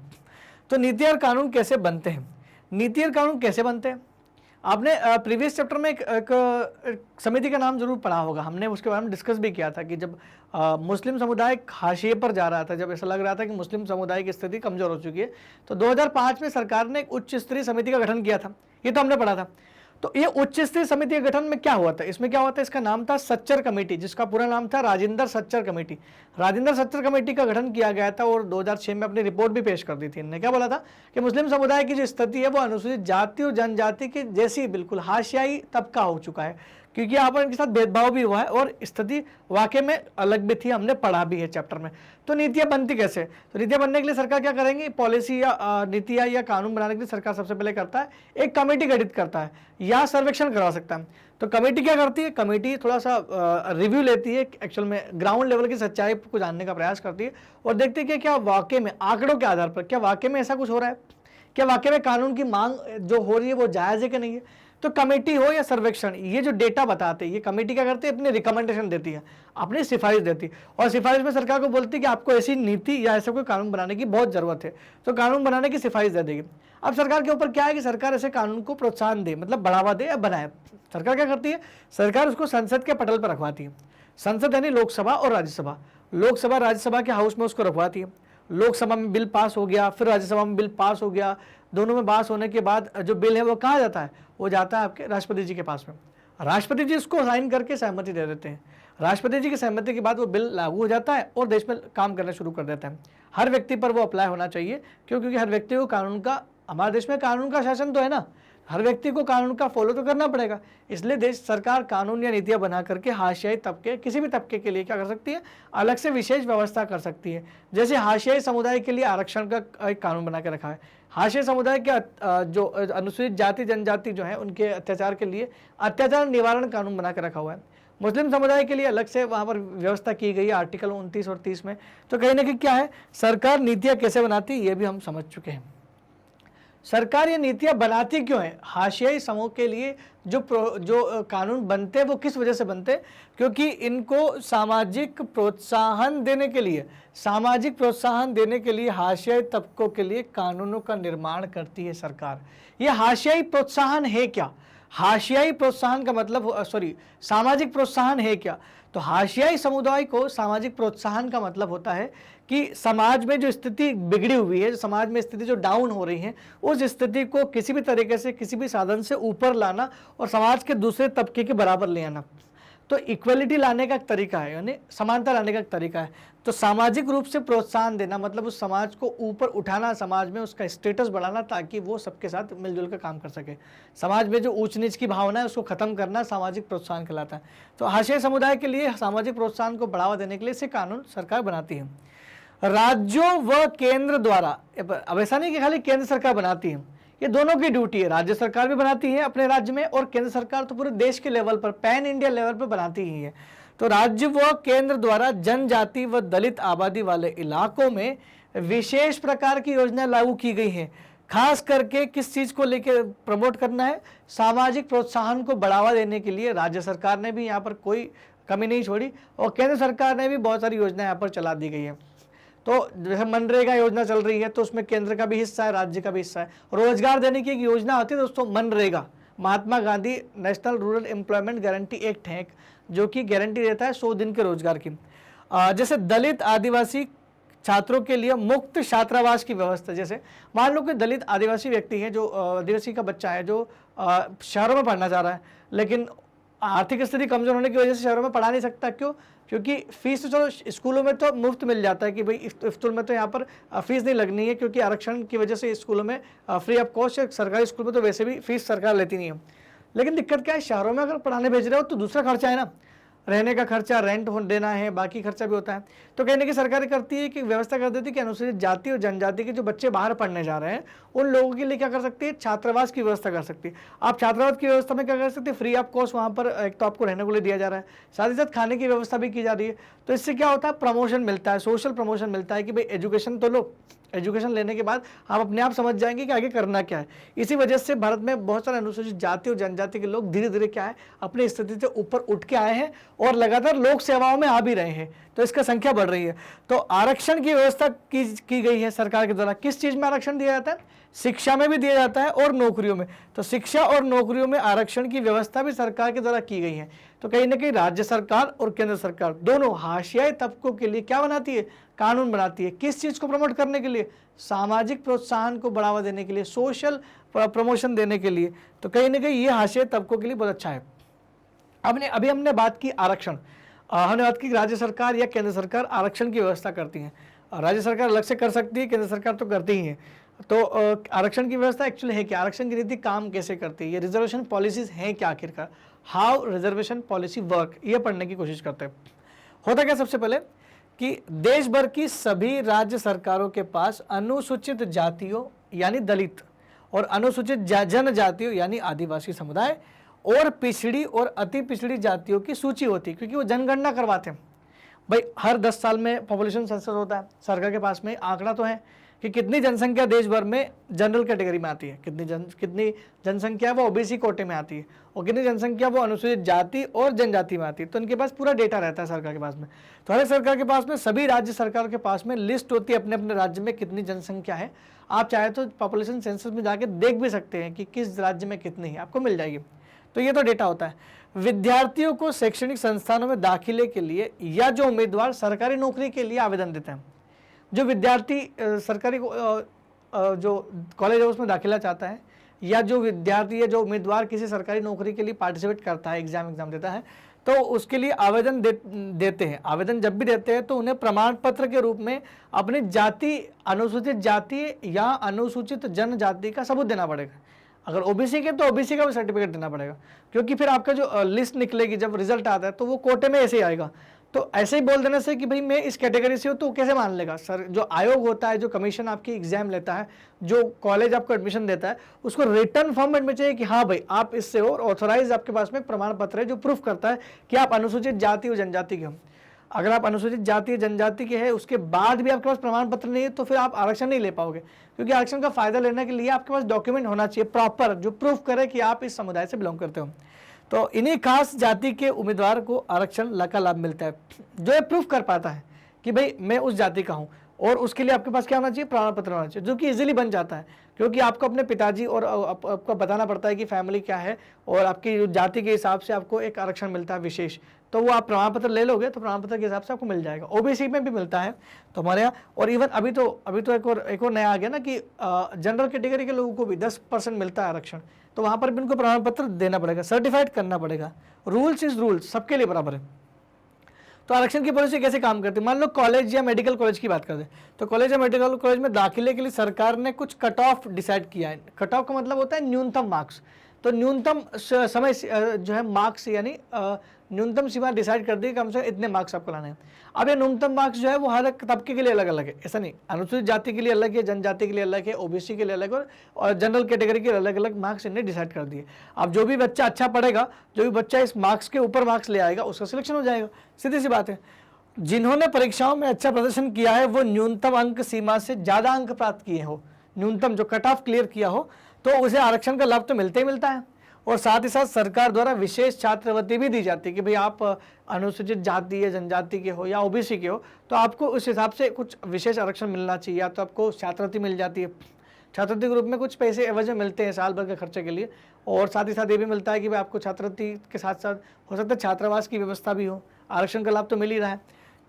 तो नीति और कानून कैसे बनते हैं? नीति और कानून कैसे बनते हैं, आपने प्रीवियस चैप्टर में एक समिति का नाम जरूर पढ़ा होगा। हमने उसके बारे में डिस्कस भी किया था कि जब मुस्लिम समुदाय हाशिए पर जा रहा था, जब ऐसा लग रहा था कि मुस्लिम समुदाय की स्थिति कमजोर हो चुकी है, तो 2005 में सरकार ने एक उच्च स्तरीय समिति का गठन किया था। ये तो हमने पढ़ा था। तो ये उच्च स्तरीय समिति के गठन में क्या हुआ था, इसमें क्या हुआ था, इसका नाम था सच्चर कमेटी, जिसका पूरा नाम था राजेंद्र सच्चर कमेटी। राजेंद्र सच्चर कमेटी का गठन किया गया था, और 2006 में अपनी रिपोर्ट भी पेश कर दी थी। इन्होंने क्या बोला था कि मुस्लिम समुदाय की जो स्थिति है वो अनुसूचित जाति और जनजाति की जैसी बिल्कुल हाशियाई तबका हो चुका है, क्योंकि यहाँ पर इनके साथ भेदभाव भी हुआ है और स्थिति वाकई में अलग भी थी, हमने पढ़ा भी है चैप्टर में। तो नीतियाँ बनती कैसे? तो नीतियाँ बनने के लिए सरकार क्या करेंगी, पॉलिसी या नीतियाँ या कानून बनाने के लिए सरकार सबसे पहले करता है एक कमेटी गठित करता है या सर्वेक्षण करवा सकता है। तो कमेटी क्या करती है, कमेटी थोड़ा सा रिव्यू लेती है, एक्चुअल में ग्राउंड लेवल की सच्चाई को जानने का प्रयास करती है, और देखती है कि क्या वाकई में आंकड़ों के आधार पर क्या वाकई में ऐसा कुछ हो रहा है, क्या वाकई में कानून की मांग जो हो रही है वो जायज़ है कि नहीं है। तो कमेटी हो या सर्वेक्षण, ये जो डेटा बताते हैं, ये कमेटी क्या करती है, अपनी रिकमेंडेशन देती है, अपनी सिफारिश देती है, और सिफारिश में सरकार को बोलती है कि आपको ऐसी नीति या ऐसा कोई कानून बनाने की बहुत ज़रूरत है, तो कानून बनाने की सिफारिश दे देगी। अब सरकार के ऊपर क्या है कि सरकार ऐसे कानून को प्रोत्साहन दे, मतलब बढ़ावा दे या बनाए। सरकार क्या करती है, सरकार उसको संसद के पटल पर रखवाती है। संसद यानी लोकसभा और राज्यसभा, लोकसभा राज्यसभा के हाउस में उसको रखवाती है। लोकसभा में बिल पास हो गया, फिर राज्यसभा में बिल पास हो गया, दोनों में पास होने के बाद जो बिल है वो कहाँ जाता है, वो जाता है आपके राष्ट्रपति जी के पास में। राष्ट्रपति जी उसको साइन करके सहमति दे देते हैं। राष्ट्रपति जी की सहमति के बाद वो बिल लागू हो जाता है और देश में काम करना शुरू कर देता है। हर व्यक्ति पर वो अप्लाई होना चाहिए, क्योंकि हर व्यक्ति को कानून का, हमारे देश में कानून का शासन तो है ना, हर व्यक्ति को कानून का फॉलो तो करना पड़ेगा। इसलिए देश सरकार कानून या नीतियां बना करके हाशियाई तबके, किसी भी तबके के लिए क्या कर सकती है, अलग से विशेष व्यवस्था कर सकती है। जैसे हाशियाई समुदाय के लिए आरक्षण का एक कानून बना के रखा है। हाशियाई समुदाय के जो अनुसूचित जाति जनजाति जो है उनके अत्याचार के लिए अत्याचार निवारण कानून बना के रखा हुआ है। मुस्लिम समुदाय के लिए अलग से वहाँ पर व्यवस्था की गई है आर्टिकल 29 और 30 में। तो कहीं ना कहीं क्या है, सरकार नीतियाँ कैसे बनाती है ये भी हम समझ चुके हैं। सरकार ये नीतियाँ बनाती क्यों है, हाशियाई समूह के लिए जो कानून बनते हैं वो किस वजह से बनते हैं, क्योंकि इनको सामाजिक प्रोत्साहन देने के लिए हाशियाई तबकों के लिए कानूनों का निर्माण करती है सरकार। ये हाशियाई प्रोत्साहन है क्या, हाशियाई प्रोत्साहन का मतलब सामाजिक प्रोत्साहन है क्या, तो हाशियाई समुदाय को सामाजिक प्रोत्साहन का मतलब होता है कि समाज में जो स्थिति बिगड़ी हुई है, समाज में स्थिति जो डाउन हो रही है, उस स्थिति को किसी भी तरीके से, किसी भी साधन से ऊपर लाना और समाज के दूसरे तबके के बराबर ले आना। तो इक्वलिटी लाने का एक तरीका है, यानी समानता लाने का एक तरीका है। तो सामाजिक रूप से प्रोत्साहन देना मतलब उस समाज को ऊपर उठाना, समाज में उसका स्टेटस बढ़ाना, ताकि वो सबके साथ मिलजुल कर काम कर सके। समाज में जो ऊंच नीच की भावना है उसको खत्म करना सामाजिक प्रोत्साहन कहलाता है। तो हाशिया समुदाय के लिए सामाजिक प्रोत्साहन को बढ़ावा देने के लिए इसे कानून सरकार बनाती है। राज्यों व केंद्र द्वारा, अब ऐसा नहीं कि खाली केंद्र सरकार बनाती है, ये दोनों की ड्यूटी है। राज्य सरकार भी बनाती है अपने राज्य में, और केंद्र सरकार तो पूरे देश के लेवल पर, पैन इंडिया लेवल पर बनाती ही है। तो राज्य व केंद्र द्वारा जनजाति व दलित आबादी वाले इलाकों में विशेष प्रकार की योजनाएं लागू की गई हैं। खास करके किस चीज को लेकर प्रमोट करना है? सामाजिक प्रोत्साहन को बढ़ावा देने के लिए राज्य सरकार ने भी यहाँ पर कोई कमी नहीं छोड़ी, और केंद्र सरकार ने भी बहुत सारी योजनाएं यहाँ पर चला दी गई है। तो जैसे मनरेगा योजना चल रही है, तो उसमें केंद्र का भी हिस्सा है, राज्य का भी हिस्सा है। रोजगार देने की एक योजना होती है दोस्तों, मनरेगा, Mahatma Gandhi national rural employment guarantee act है, जो कि गारंटी देता है 100 दिन के रोजगार की। जैसे दलित आदिवासी छात्रों के लिए मुफ्त छात्रावास की व्यवस्था। जैसे मान लो कि दलित आदिवासी व्यक्ति है, जो आदिवासी का बच्चा है, जो शहरों में पढ़ना चाह रहा है, लेकिन आर्थिक स्थिति कमजोर होने की वजह से शहरों में पढ़ा नहीं सकता। क्यों? क्योंकि फीस तो चलो स्कूलों में तो मुफ्त मिल जाता है कि भाई इफ्तुल में तो यहाँ पर फीस नहीं लगनी है, क्योंकि आरक्षण की वजह से स्कूलों में फ्री ऑफ कॉस्ट है। सरकारी स्कूल में तो वैसे भी फीस सरकार लेती नहीं है। लेकिन दिक्कत क्या है, शहरों में अगर पढ़ाने भेज रहे हो तो दूसरा खर्चा है ना, रहने का खर्चा, रेंट देना है, बाकी खर्चा भी होता है। तो कहने की सरकार करती है कि व्यवस्था कर देती है कि अनुसूचित जाति और जनजाति के जो बच्चे बाहर पढ़ने जा रहे हैं, उन लोगों के लिए क्या कर सकती है? छात्रावास की व्यवस्था कर सकती है। आप छात्रावास की व्यवस्था में क्या कर सकते हैं? फ्री ऑफ कॉस्ट वहाँ पर एक तो आपको रहने को लिए दिया जा रहा है, साथ ही साथ खाने की व्यवस्था भी की जा रही है। तो इससे क्या होता है? प्रमोशन मिलता है, सोशल प्रमोशन मिलता है कि भाई एजुकेशन तो लो, एजुकेशन लेने के बाद आप अपने आप समझ जाएंगे कि आगे करना क्या है। इसी वजह से भारत में बहुत सारे अनुसूचित जाति और जनजाति के लोग धीरे धीरे क्या है, अपनी स्थिति से ऊपर उठ के आए हैं और लगातार लोक सेवाओं में आ भी रहे हैं। तो इसका संख्या बढ़ रही है। तो आरक्षण की व्यवस्था की गई है सरकार के द्वारा। किस चीज में आरक्षण दिया जाता है? शिक्षा में भी दिया जाता है और नौकरियों में। तो शिक्षा और नौकरियों में आरक्षण की व्यवस्था भी सरकार के द्वारा की गई है। तो कहीं ना कहीं राज्य सरकार और केंद्र सरकार दोनों हाशियाई तबकों के लिए क्या बनाती है? कानून बनाती है। किस चीज को प्रमोट करने के लिए? सामाजिक प्रोत्साहन को बढ़ावा देने के लिए, सोशल प्रमोशन देने के लिए। तो कहीं ना कहीं ये हाशियाई तबकों के लिए बहुत अच्छा है। अभी हमने बात की आरक्षण, हमने बात की राज्य सरकार या केंद्र सरकार आरक्षण की व्यवस्था करती है। राज्य सरकार अलग से कर सकती है, केंद्र सरकार तो करती ही है। तो आरक्षण की व्यवस्था एक्चुअली है क्या? आरक्षण की नीति काम कैसे करती है? ये रिजर्वेशन पॉलिसीज हैं क्या आखिरकार? हाउ रिजर्वेशन पॉलिसी वर्क, ये पढ़ने की कोशिश करते हैं। होता क्या सबसे पहले कि देश भर की सभी राज्य सरकारों के पास अनुसूचित जातियों यानी दलित और अनुसूचित जनजातियों यानी आदिवासी समुदाय और पिछड़ी और अति पिछड़ी जातियों की सूची होती है, क्योंकि वो जनगणना करवाते हैं। भाई हर 10 साल में पॉपुलेशन सेंसस होता है, सरकार के पास में आंकड़ा तो है कि कितनी जनसंख्या देश भर में जनरल कैटेगरी में आती है, कितनी जनसंख्या वो ओबीसी कोटे में आती है, और कितनी जनसंख्या वो अनुसूचित जाति और जनजाति में आती है। तो इनके पास पूरा डेटा रहता है सरकार के पास में। तो हर सरकार के पास में, सभी राज्य सरकार के पास में लिस्ट होती है अपने अपने राज्य में कितनी जनसंख्या है। आप चाहे तो पॉपुलेशन सेंसस में जाके देख भी सकते हैं कि किस राज्य में कितनी है, आपको मिल जाएगी। तो ये तो डेटा होता है। विद्यार्थियों को शैक्षणिक संस्थानों में दाखिले के लिए या जो उम्मीदवार सरकारी नौकरी के लिए आवेदन देते हैं, जो विद्यार्थी सरकारी जो कॉलेज है उसमें दाखिला चाहता है, या जो विद्यार्थी या जो उम्मीदवार किसी सरकारी नौकरी के लिए पार्टिसिपेट करता है, एग्जाम देता है, तो उसके लिए आवेदन देते हैं। आवेदन जब भी देते हैं तो उन्हें प्रमाण पत्र के रूप में अपनी जाति, अनुसूचित जाति या अनुसूचित जनजाति का सबूत देना पड़ेगा। अगर ओबीसी के तो ओबीसी का भी सर्टिफिकेट देना पड़ेगा, क्योंकि फिर आपका जो लिस्ट निकलेगी, जब रिजल्ट आता है तो वो कोटे में ऐसे ही आएगा। तो ऐसे ही बोल देने से कि भाई मैं इस कैटेगरी से हूँ, तो कैसे मान लेगा? सर, जो आयोग होता है, जो कमीशन आपकी एग्जाम लेता है, जो कॉलेज आपको एडमिशन देता है, उसको रिटर्न फॉर्मेट में चाहिए कि हाँ भाई आप इससे हो, और ऑथोराइज आपके पास में प्रमाण पत्र है जो प्रूफ करता है कि आप अनुसूचित जाति और जनजाति के हो। अगर आप अनुसूचित जाति जनजाति के हैं, उसके बाद भी आपके पास प्रमाण पत्र नहीं है, तो फिर आप आरक्षण नहीं ले पाओगे, क्योंकि आरक्षण का फायदा लेने के लिए आपके पास डॉक्यूमेंट होना चाहिए प्रॉपर, जो प्रूफ करे कि आप इस समुदाय से बिलोंग करते हो। तो इन्हीं खास जाति के उम्मीदवार को आरक्षण का लाभ मिलता है, जो ये प्रूफ कर पाता है कि भाई मैं उस जाति का हूँ। और उसके लिए आपके पास क्या होना चाहिए, प्रमाण पत्र होना चाहिए, जो कि इजीली बन जाता है, क्योंकि आपको अपने पिताजी और आपको बताना पड़ता है कि फैमिली क्या है, और आपकी जो जाति के हिसाब से आपको एक आरक्षण मिलता है विशेष, तो वो आप प्रमाण पत्र ले लोगे तो प्रमाण पत्र के हिसाब से आपको मिल जाएगा। ओबीसी में भी मिलता है तो हमारे यहाँ, और इवन अभी तो एक और नया आ गया ना कि जनरल कैटेगरी के लोगों को भी 10% मिलता है आरक्षण, तो वहाँ पर भी उनको प्रमाण पत्र देना पड़ेगा, सर्टिफाइड करना पड़ेगा। रूल्स इज रूल्स, सबके लिए बराबर है। तो आरक्षण की पॉलिसी कैसे काम करती है, मान लो कॉलेज या मेडिकल कॉलेज की बात करते हैं, तो कॉलेज या मेडिकल कॉलेज में दाखिले के लिए सरकार ने कुछ कट ऑफ डिसाइड किया है। कट ऑफ का मतलब होता है न्यूनतम मार्क्स, तो न्यूनतम समय जो है मार्क्स यानी न्यूनतम सीमा डिसाइड कर दी, कम से कम इतने मार्क्स आपको लाने हैं। अब ये न्यूनतम मार्क्स जो है वो हर एक तबके के लिए अलग अलग है, ऐसा नहीं, अनुसूचित जाति के लिए अलग है, जनजाति के लिए अलग है, ओबीसी के लिए अलग है, और जनरल कैटेगरी के अलग अलग मार्क्स इन्हें डिसाइड कर दिए। अब जो भी बच्चा अच्छा पढ़ेगा, जो भी बच्चा इस मार्क्स के ऊपर मार्क्स ले आएगा, उसका सिलेक्शन हो जाएगा, सीधी सी बात है। जिन्होंने परीक्षाओं में अच्छा प्रदर्शन किया है वो न्यूनतम अंक सीमा से ज्यादा अंक प्राप्त किए हो, न्यूनतम जो कट ऑफ क्लियर किया हो, तो उसे आरक्षण का लाभ तो मिलता ही मिलता है। और साथ ही साथ सरकार द्वारा विशेष छात्रवृत्ति भी दी जाती है कि भाई आप अनुसूचित जाति या जनजाति के हो या ओबीसी के हो, तो आपको उस हिसाब से कुछ विशेष आरक्षण मिलना चाहिए, या तो आपको छात्रवृत्ति मिल जाती है, छात्रवृत्ति के रूप में कुछ पैसे एवज मिलते हैं साल भर के खर्चे के लिए, और साथ ही साथ ये भी मिलता है कि भाई आपको छात्रवृत्ति के साथ साथ हो सकता है छात्रावास की व्यवस्था भी हो, आरक्षण का लाभ तो मिल ही रहा है,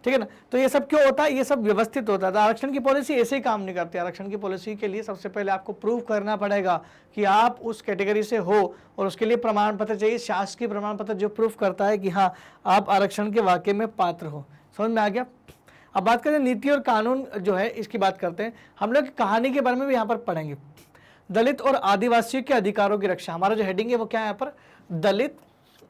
ठीक है ना। तो ये सब क्यों होता है, ये सब व्यवस्थित होता है। तो आरक्षण की पॉलिसी ऐसे ही काम नहीं करती। आरक्षण की पॉलिसी के लिए सबसे पहले आपको प्रूव करना पड़ेगा कि आप उस कैटेगरी से हो, और उसके लिए प्रमाण पत्र चाहिए, शासकीय प्रमाण पत्र जो प्रूफ करता है कि हाँ आप आरक्षण के वाकई में पात्र हो। समझ में आ गया। अब बात करें नीति और कानून जो है, इसकी बात करते हैं। हम लोग कहानी के बारे में भी यहाँ पर पढ़ेंगे। दलित और आदिवासियों के अधिकारों की रक्षा, हमारा जो हेडिंग है वो क्या है यहाँ पर, दलित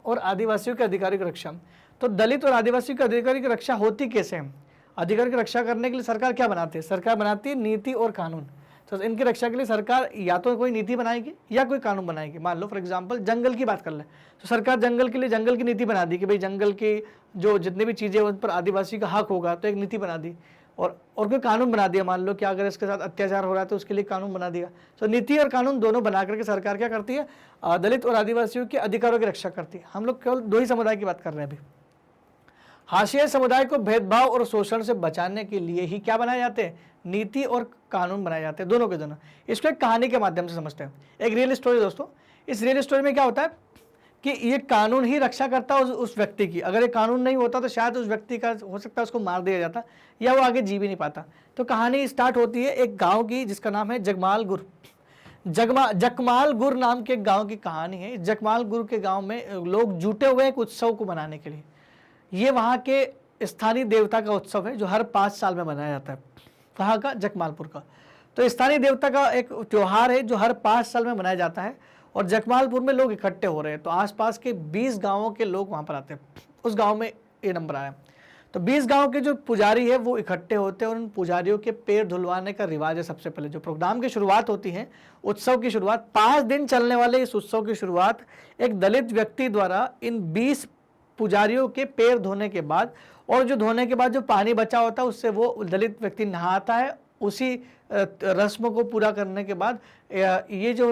और आदिवासियों के अधिकारों की रक्षा। तो दलित और आदिवासी के अधिकारों की रक्षा होती कैसे है, अधिकार की रक्षा करने के लिए सरकार क्या बनाती है, सरकार बनाती है नीति और कानून। तो इनकी रक्षा के लिए सरकार या तो कोई नीति बनाएगी या कोई कानून बनाएगी। मान लो फॉर एग्जांपल जंगल की बात कर ले, तो सरकार जंगल के लिए जंगल की नीति बना दी कि भाई जंगल की जो जितनी भी चीज़ें उन पर आदिवासी का हक होगा, तो एक नीति बना दी, और कोई कानून बना दिया। मान लो कि अगर इसके साथ अत्याचार हो रहा है तो उसके लिए कानून बना दिया। तो नीति और कानून दोनों बना करके सरकार क्या करती है, दलित और आदिवासियों के अधिकारों की रक्षा करती है। हम लोग केवल दो ही समुदाय की बात कर रहे हैं अभी। हाशिया समुदाय को भेदभाव और शोषण से बचाने के लिए ही क्या बनाए जाते हैं, नीति और कानून बनाए जाते हैं, दोनों के दोनों। इसको एक कहानी के माध्यम से समझते हैं। एक रियल स्टोरी दोस्तों, इस रियल स्टोरी में क्या होता है कि ये कानून ही रक्षा करता है उस व्यक्ति की। अगर ये कानून नहीं होता तो शायद उस व्यक्ति का हो सकता है उसको मार दिया जाता या वो आगे जी भी नहीं पाता। तो कहानी स्टार्ट होती है एक गाँव की जिसका नाम है जगमालगुर। जकमालगुर नाम के एक गाँव की कहानी है। जकमालगुर के गाँव में लोग जुटे हुए एक उत्सव को मनाने के लिए। ये वहाँ के स्थानीय देवता का उत्सव है जो हर 5 साल में मनाया जाता है। कहाँ का, जकमालपुर का। तो स्थानीय देवता का एक त्योहार है जो हर 5 साल में मनाया जाता है, और जकमालपुर में लोग इकट्ठे हो रहे हैं। तो आसपास के 20 गांवों के लोग वहाँ पर आते हैं। उस गांव में ये नंबर आया। तो 20 गांव के जो पुजारी है वो इकट्ठे होते हैं, और उन पुजारियों के पैर धुलवाने का रिवाज है। सबसे पहले जो प्रोग्राम की शुरुआत होती है, उत्सव की शुरुआत, 5 दिन चलने वाले इस उत्सव की शुरुआत एक दलित व्यक्ति द्वारा इन 20 पुजारियों के पैर धोने के बाद, और जो धोने के बाद जो पानी बचा होता है उससे वो दलित व्यक्ति नहाता है। उसी रस्म को पूरा करने के बाद ये जो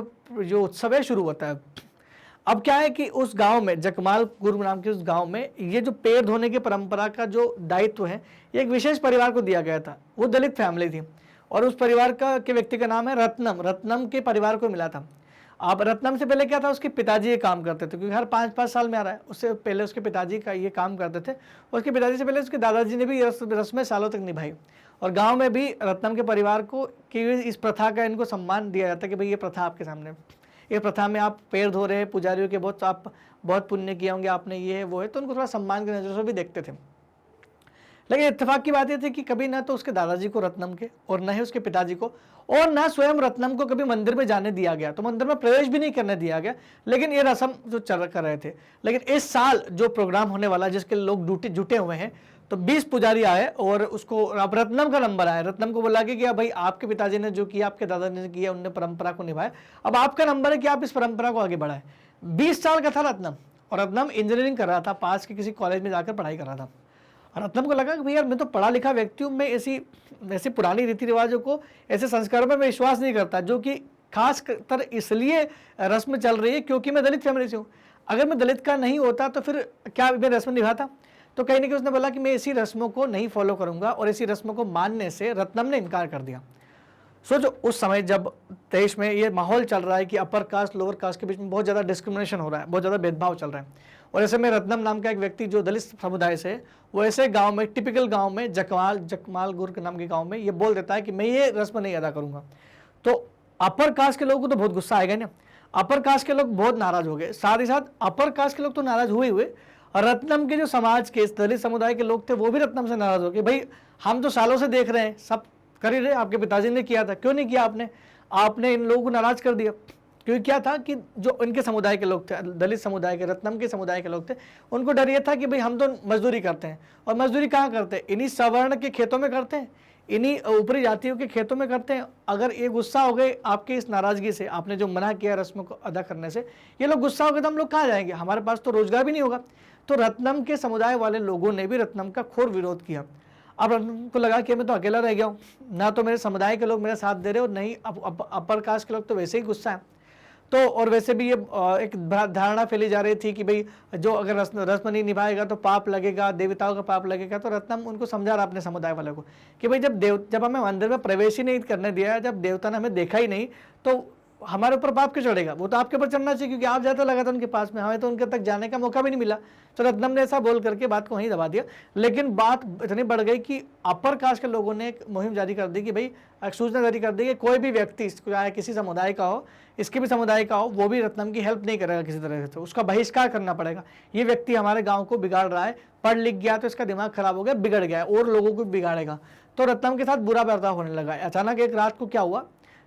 उत्सव है शुरू होता है। अब क्या है कि उस गांव में, जकमालगुर नाम के उस गांव में, ये जो पैर धोने की परंपरा का जो दायित्व है ये एक विशेष परिवार को दिया गया था। वो दलित फैमिली थी, और उस परिवार के व्यक्ति का नाम है रत्नम। रत्नम के परिवार को मिला था। अब रत्नम से पहले क्या था, उसके पिताजी ये काम करते थे, क्योंकि हर 5-5 साल में आ रहा है। उससे पहले उसके पिताजी का ये काम करते थे। उसके पिताजी से पहले उसके दादाजी ने भी ये रस्में सालों तक निभाई। और गांव में भी रत्नम के परिवार को कि इस प्रथा का इनको सम्मान दिया जाता है कि भाई ये प्रथा आपके सामने, ये प्रथा में आप पैर धो रहे हैं पुजारियों के, बहुत आप बहुत पुण्य किए होंगे आपने, ये है वो है। तो उनको थोड़ा सम्मान की नजर से भी देखते थे। लेकिन इत्तेफाक की बात यह थी कि कभी ना तो उसके दादाजी को रत्नम के, और न ही उसके पिताजी को, और ना स्वयं रत्नम को कभी मंदिर में जाने दिया गया। तो मंदिर में प्रवेश भी नहीं करने दिया गया। लेकिन ये रस्म जो चल कर रहे थे। लेकिन इस साल जो प्रोग्राम होने वाला है जिसके लोग जुटे हुए हैं, तो 20 पुजारी आए, और उसको अब रत्नम का नंबर आया। रत्नम को बोला कि भाई आपके पिताजी ने जो किया, आपके दादाजी ने किया, उनने परंपरा को निभाया, अब आपका नंबर है कि आप इस परंपरा को आगे बढ़ाएं। 20 साल का था रत्नम, और रत्नम इंजीनियरिंग कर रहा था, पास के किसी कॉलेज में जाकर पढ़ाई कर रहा था। और रत्नम को लगा कि भैया मैं तो पढ़ा लिखा व्यक्ति हूँ, मैं ऐसी पुरानी रीति रिवाजों को, ऐसे संस्कारों में मैं विश्वास नहीं करता, जो कि खास कर इसलिए रस्म चल रही है क्योंकि मैं दलित फैमिली से हूँ। अगर मैं दलित का नहीं होता तो फिर क्या मैं रस्म निभाता। तो कहीं ना कहीं उसने बोला कि मैं इसी रस्मों को नहीं फॉलो करूंगा, और इसी रस्मों को मानने से रत्नम ने इनकार कर दिया। सोचो उस समय जब देश में ये माहौल चल रहा है कि अपर कास्ट लोअर कास्ट के बीच में बहुत ज़्यादा डिस्क्रिमिनेशन हो रहा है, बहुत ज़्यादा भेदभाव चल रहा है, और ऐसे में रत्नम नाम का एक व्यक्ति जो दलित समुदाय से, वो ऐसे गांव में, टिपिकल गांव में, जकमालपुर के नाम के गांव में ये बोल देता है कि मैं ये रस्म नहीं अदा करूंगा। तो अपर कास्ट के लोगों को तो बहुत गुस्सा आएगा ना, अपर कास्ट के लोग बहुत नाराज हो गए, साथ ही साथ अपर कास्ट के लोग तो नाराज हुए, और रत्नम के जो समाज के दलित समुदाय के लोग थे वो भी रत्नम से नाराज हो गए। भाई हम तो सालों से देख रहे हैं, सब कर ही रहे, आपके पिताजी ने किया था, क्यों नहीं किया आपने इन लोगों को नाराज कर दिया। क्योंकि क्या था कि जो इनके समुदाय के लोग थे, दलित समुदाय के, रत्नम के समुदाय के लोग थे, उनको डर ये था कि भाई हम तो मजदूरी करते हैं, और मजदूरी कहाँ करते हैं, इन्हीं सवर्ण के खेतों में करते हैं, इन्हीं ऊपरी जातियों के खेतों में करते हैं। अगर ये गुस्सा हो गए आपके इस नाराजगी से, आपने जो मना किया रस्म को अदा करने से, ये लोग गुस्सा हो गए तो हम लोग कहाँ जाएंगे, हमारे पास तो रोजगार भी नहीं होगा। तो रत्नम के समुदाय वाले लोगों ने भी रत्नम का घोर विरोध किया। अब रत्नम को लगा कि मैं तो अकेला रह गया हूँ, ना तो मेरे समुदाय के लोग मेरा साथ दे रहे और नहीं अपर कास्ट के लोग तो वैसे ही गुस्सा है। तो और वैसे भी ये एक धारणा फैली जा रही थी कि भाई जो अगर रस्म नहीं निभाएगा तो पाप लगेगा, देवताओं का पाप लगेगा। तो रत्नम उनको समझा रहा अपने समुदाय वालों को कि भाई जब हमें मंदिर में प्रवेश ही नहीं करने दिया, जब देवता ने हमें देखा ही नहीं, तो हमारे ऊपर पाप क्यों चढ़ेगा, वो तो आपके ऊपर चढ़ना चाहिए, क्योंकि आप जाते लगा था उनके पास में, हमें तो उनके तक जाने का मौका भी नहीं मिला। तो रत्नम ने ऐसा बोल करके बात को वहीं दबा दिया। लेकिन बात इतनी बढ़ गई कि अपर कास्ट के लोगों ने एक मुहिम जारी कर दी कि भाई एक सूचना जारी कर दी कि कोई भी व्यक्ति, चाहे किसी समुदाय का हो, इसके भी समुदाय का हो, वो भी रत्नम की हेल्प नहीं करेगा किसी तरह से, उसका बहिष्कार करना पड़ेगा। ये व्यक्ति हमारे गाँव को बिगाड़ रहा है, पढ़ लिख गया तो इसका दिमाग खराब हो गया, बिगड़ गया और लोगों को बिगाड़ेगा। तो रत्नम के साथ बुरा बर्ताव होने लगा। अचानक एक रात को क्या हुआ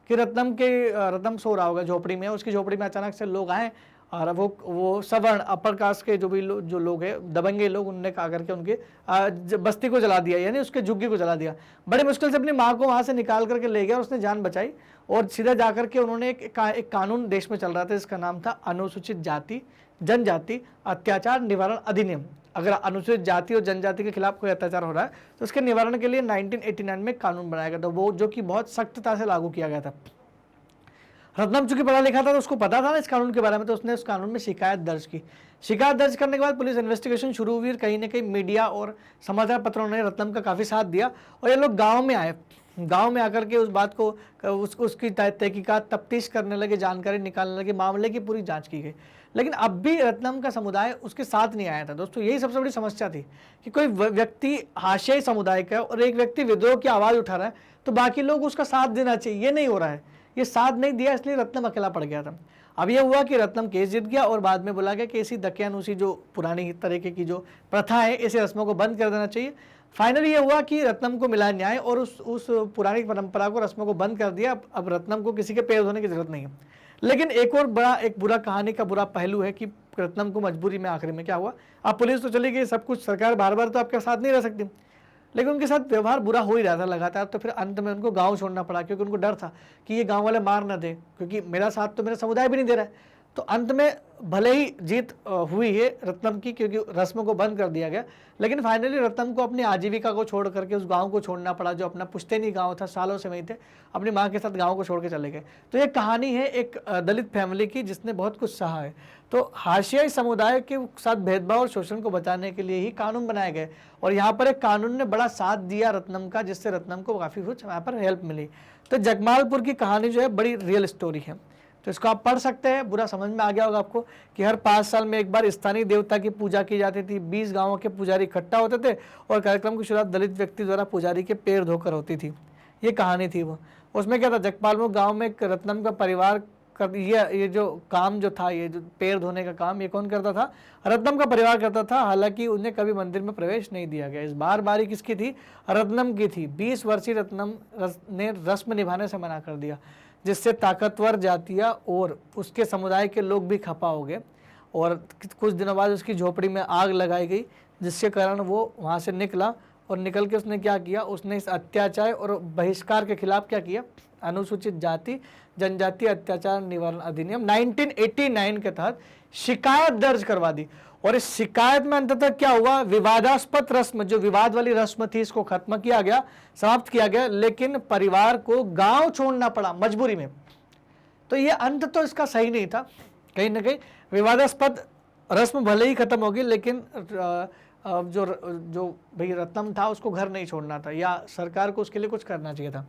कि रत्नम सो रहा होगा झोपड़ी में, उसकी झोपड़ी में अचानक से लोग आए, और वो सवर्ण अपर कास्ट के जो लोग हैं, दबंगे लोग, उनने कहा करके उनके बस्ती को जला दिया, यानी उसके झुग्गी को जला दिया। बड़े मुश्किल से अपनी माँ को वहाँ से निकाल करके ले गया और उसने जान बचाई, और सीधा जाकर के उन्होंने एक कानून देश में चल रहा था जिसका नाम था अनुसूचित जाति जनजाति अत्याचार निवारण अधिनियम। अगर अनुसूचित जाति और जनजाति के खिलाफ कोई अत्याचार हो रहा है तो उसके निवारण के लिए 1989 में कानून बनाया गया था, वो जो कि बहुत सख्तता से लागू किया गया था। रत्नम चूंकि पढ़ा लिखा था तो उसको पता था ना इस कानून के बारे में, तो उसने उस कानून में शिकायत दर्ज की। शिकायत दर्ज करने के बाद पुलिस इन्वेस्टिगेशन शुरू हुई। कहीं ना कहीं मीडिया और समाचार पत्रों ने रत्नम का काफ़ी साथ दिया, और ये लोग गाँव में आए। गांव में आकर के उस बात को उसकी तहकीकात तफ्तीश करने लगे, जानकारी निकालने लगे, मामले की पूरी जांच की गई। लेकिन अब भी रत्नम का समुदाय उसके साथ नहीं आया था। दोस्तों यही सबसे बड़ी समस्या थी कि कोई व्यक्ति हाशियाई समुदाय का और एक व्यक्ति विद्रोह की आवाज़ उठा रहा है तो बाकी लोग उसका साथ देना चाहिए, ये नहीं हो रहा है, ये साथ नहीं दिया, इसलिए रत्नम अकेला पड़ गया था। अब यह हुआ कि रत्नम केस जीत गया और बाद में बोला गया कि इसी दकियानूसी जो पुरानी तरीके की जो प्रथा है, ऐसी रस्मों को बंद कर देना चाहिए। फाइनली ये हुआ कि रत्नम को मिला न्याय और उस पुरानी परंपरा को, रस्मों को बंद कर दिया। अब रत्नम को किसी के पैर धोने की जरूरत नहीं है। लेकिन एक बुरा कहानी का बुरा पहलू है कि रत्नम को मजबूरी में आखिर में क्या हुआ, अब पुलिस तो चली गई, सब कुछ, सरकार बार बार तो आपके साथ नहीं रह सकती, लेकिन उनके साथ व्यवहार बुरा हो ही रहा था लगातार। तो फिर अंत में उनको गांव छोड़ना पड़ा, क्योंकि उनको डर था कि ये गांव वाले मार ना दे, क्योंकि मेरा साथ तो मेरा समुदाय भी नहीं दे रहा है। तो अंत में भले ही जीत हुई है रत्नम की, क्योंकि रस्मों को बंद कर दिया गया, लेकिन फाइनली रत्नम को अपनी आजीविका को छोड़ करके उस गांव को छोड़ना पड़ा जो अपना पुश्तैनी गांव था, सालों से वहीं थे, अपनी माँ के साथ गांव को छोड़ के चले गए। तो ये कहानी है एक दलित फैमिली की जिसने बहुत कुछ सहा है। तो हाशियाई समुदाय के साथ भेदभाव और शोषण को बचाने के लिए ही कानून बनाए गए, और यहाँ पर एक कानून ने बड़ा साथ दिया रत्नम का, जिससे रत्नम को काफ़ी कुछ यहाँ पर हेल्प मिली। तो जगमालपुर की कहानी जो है बड़ी रियल स्टोरी है, तो इसको आप पढ़ सकते हैं। पूरा समझ में आ गया होगा आपको कि हर 5 साल में एक बार स्थानीय देवता की पूजा की जाती थी। 20 गांवों के पुजारी इकट्ठा होते थे और कार्यक्रम की शुरुआत दलित व्यक्ति द्वारा पुजारी के पैर धोकर होती थी। ये कहानी थी वो। उसमें क्या था, जगपालपुर गांव में एक रत्नम का परिवार ये जो काम जो था, ये जो पैर धोने का काम, ये कौन करता था, रत्नम का परिवार करता था। हालांकि उन्हें कभी मंदिर में प्रवेश नहीं दिया गया। इस बार बारी किसकी थी, रत्नम की थी। 20 वर्षीय रत्नम ने रस्म निभाने से मना कर दिया, जिससे ताकतवर जातियाँ और उसके समुदाय के लोग भी खफा हो गए, और कुछ दिनों बाद उसकी झोपड़ी में आग लगाई गई, जिसके कारण वो वहाँ से निकला। और निकल के उसने क्या किया, उसने इस अत्याचार और बहिष्कार के खिलाफ क्या किया, अनुसूचित जाति जनजाति अत्याचार निवारण अधिनियम 1989 के तहत शिकायत दर्ज करवा दी। और इस शिकायत में अंततः क्या हुआ, विवादास्पद रस्म, जो विवाद वाली रस्म थी, इसको खत्म किया गया, समाप्त किया गया, लेकिन परिवार को गांव छोड़ना पड़ा मजबूरी में। तो ये अंत तो इसका सही नहीं था। कहीं ना कहीं विवादास्पद रस्म भले ही खत्म होगी, लेकिन जो जो भाई रत्नम था उसको घर नहीं छोड़ना था, या सरकार को उसके लिए कुछ करना चाहिए था।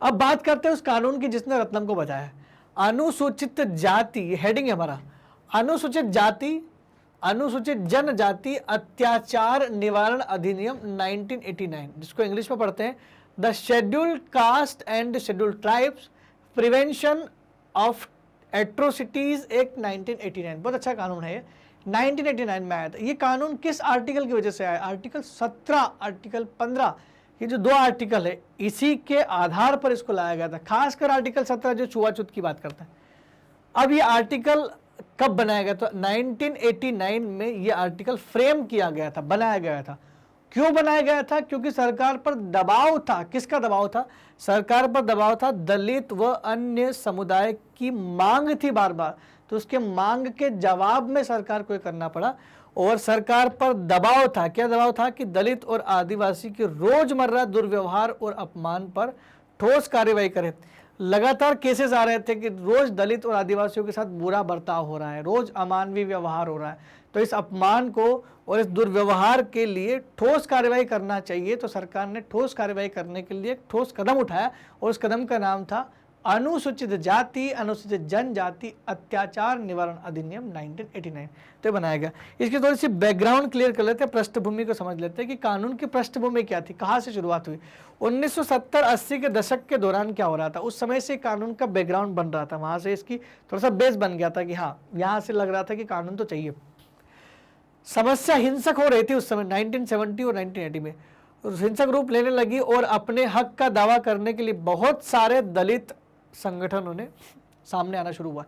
अब बात करते हैं उस कानून की जिसने रत्नम को बचाया। अनुसूचित जाति हेडिंग है हमारा, अनुसूचित जाति अनुसूचित जनजाति अत्याचार निवारण अधिनियम 1989, जिसको इंग्लिश में पढ़ते हैं the scheduled caste and scheduled tribes prevention of atrocities act 1989। बहुत अच्छा कानून है ये, 1989 में आया था। ये कानून किस आर्टिकल की वजह से आया? आर्टिकल 17, आर्टिकल 15, ये जो 2 आर्टिकल है इसी के आधार पर इसको लाया गया था। खासकर आर्टिकल 17 जो छुआछूत की बात करता है। अब ये आर्टिकल कब बनाया गया? तो 1989 में ये आर्टिकल फ्रेम किया गया था, बनाया गया था। क्यों बनाया गया था? क्योंकि सरकार पर दबाव था। किसका दबाव था? सरकार पर दबाव था, दलित व अन्य समुदाय की मांग थी बार बार, तो उसके मांग के जवाब में सरकार को ये करना पड़ा। और सरकार पर दबाव था, क्या दबाव था? कि दलित और आदिवासी के रोजमर्रा दुर्व्यवहार और अपमान पर ठोस कार्रवाई करे। लगातार केसेस आ रहे थे कि रोज दलित और आदिवासियों के साथ बुरा बर्ताव हो रहा है, रोज अमानवीय व्यवहार हो रहा है, तो इस अपमान को और इस दुर्व्यवहार के लिए ठोस कार्रवाई करना चाहिए। तो सरकार ने ठोस कार्रवाई करने के लिए एक ठोस कदम उठाया और उस कदम का नाम था अनुसूचित जाति अनुसूचित जनजाति अत्याचार निवारण अधिनियम 1989, तो बनाया गया। इसकी थोड़ी सी बैकग्राउंड क्लियर कर लेते हैं, पृष्ठभूमि को समझ लेते हैं कि कानून की पृष्ठभूमि क्या थी, कहाँ से शुरुआत हुई। 1970-80 के दशक के दौरान क्या हो रहा था, उस समय से कानून का बैकग्राउंड बन रहा था, वहां से इसकी थोड़ा सा बेस बन गया था कि हाँ यहाँ से लग रहा था कि कानून तो चाहिए। समस्या हिंसक हो रही थी उस समय 1970 और 1980 में, हिंसक रूप लेने लगी और अपने हक का दावा करने के लिए बहुत सारे दलित संगठनों ने सामने आना शुरू हुआ।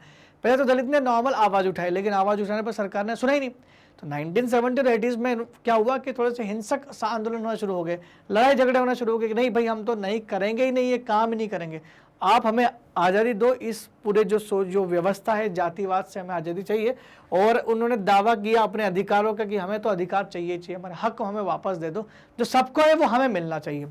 पहले तो दलित ने नॉर्मल आवाज उठाई, लेकिन आवाज उठाने पर सरकार ने सुना ही नहीं। तो 1970 और 80s में क्या हुआ कि थोड़े से हिंसक सा आंदोलन होना शुरू हो गए, लड़ाई झगड़े होना शुरू हो गए कि नहीं भाई हम तो नहीं करेंगे ही नहीं, ये काम ही नहीं करेंगे, आप हमें आज़ादी दो, इस पूरे जो व्यवस्था है जातिवाद से हमें आज़ादी चाहिए। और उन्होंने दावा किया अपने अधिकारों का कि हमें तो अधिकार चाहिए, हमारे हक को हमें वापस दे दो, जो सबको है वो हमें मिलना चाहिए।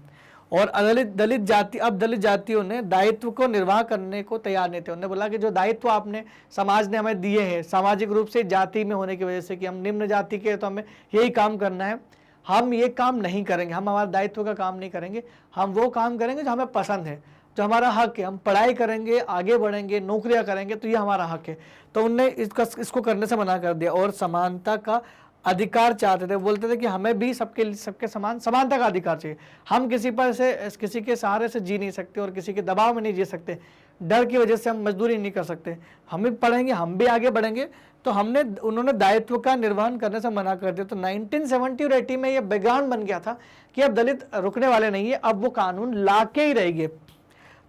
और दलित जातियों ने दायित्व को निर्वाह करने को तैयार नहीं थे। उन्होंने बोला कि जो दायित्व आपने समाज ने हमें दिए हैं, सामाजिक रूप से जाति में होने की वजह से कि हम निम्न जाति के, तो हमें यही काम करना है, हम ये काम नहीं करेंगे, हम हमारे दायित्व का काम नहीं करेंगे, हम वो काम करेंगे जो हमें पसंद है, जो हमारा हक है, हम पढ़ाई करेंगे, आगे बढ़ेंगे, नौकरियां करेंगे, तो ये हमारा हक है। तो उनने इसको करने से मना कर दिया और समानता का अधिकार चाहते थे। बोलते थे कि हमें भी सबके समानता का अधिकार चाहिए, हम किसी के सहारे से जी नहीं सकते और किसी के दबाव में नहीं जी सकते, डर की वजह से हम मजदूरी नहीं कर सकते, हम भी पढ़ेंगे, हम भी आगे बढ़ेंगे। तो उन्होंने दायित्व का निर्वहन करने से मना कर दिया। तो 1970 और 80 में यह बैकग्राउंड बन गया था कि अब दलित रुकने वाले नहीं है, अब वो कानून लाके ही रहेंगे।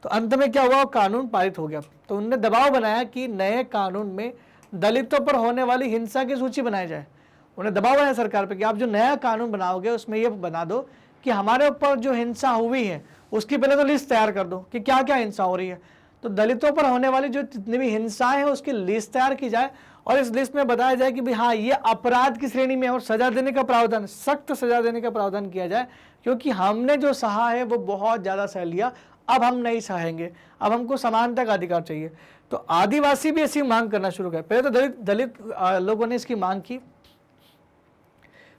तो अंत में क्या हुआ, कानून पारित हो गया। तो उन्होंने दबाव बनाया कि नए कानून में दलितों पर होने वाली हिंसा की सूची बनाई जाए। उन्हें दबाव बनाया सरकार पे कि आप जो नया कानून बनाओगे उसमें ये बना दो कि हमारे ऊपर जो हिंसा हुई है उसकी पहले तो लिस्ट तैयार कर दो कि क्या क्या हिंसा हो रही है। तो दलितों पर होने वाली जो जितनी भी हिंसाएं हैं उसकी लिस्ट तैयार की जाए और इस लिस्ट में बताया जाए कि भाई हाँ ये अपराध की श्रेणी में और सजा देने का प्रावधान, सख्त सजा देने का प्रावधान किया जाए, क्योंकि हमने जो सहा है वो बहुत ज्यादा सह लिया, अब हम नहीं सहेंगे, अब हमको समानता का अधिकार चाहिए। तो आदिवासी भी ऐसी मांग करना शुरू कर। पहले तो दलित लोगों ने इसकी मांग की,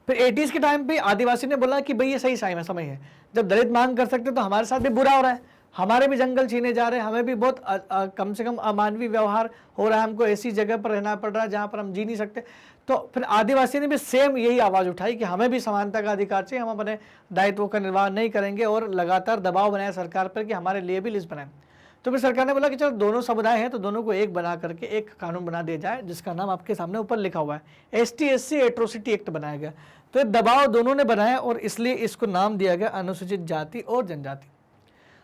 फिर 80s के टाइम पे आदिवासी ने बोला कि भाई ये सही समय है, जब दलित मांग कर सकते तो हमारे साथ भी बुरा हो रहा है, हमारे भी जंगल छीने जा रहे हैं, हमें भी बहुत कम से कम अमानवीय व्यवहार हो रहा है, हमको ऐसी जगह पर रहना पड़ रहा है जहाँ पर हम जी नहीं सकते। तो फिर आदिवासी ने भी सेम यही आवाज़ उठाई कि हमें भी समानता का अधिकार चाहिए, हम अपने दायित्वों का निर्वाह नहीं करेंगे और लगातार दबाव बनाया सरकार पर कि हमारे लिए भी लिस्ट बनाए। तो फिर सरकार ने बोला कि चलो दोनों समुदाय हैं तो दोनों को एक बना करके एक कानून बना दिया जाए, जिसका नाम आपके सामने ऊपर लिखा हुआ है ST/SC एट्रोसिटी एक्ट बनाया गया। तो दबाव दोनों ने बनाया और इसलिए इसको नाम दिया गया अनुसूचित जाति और जनजाति।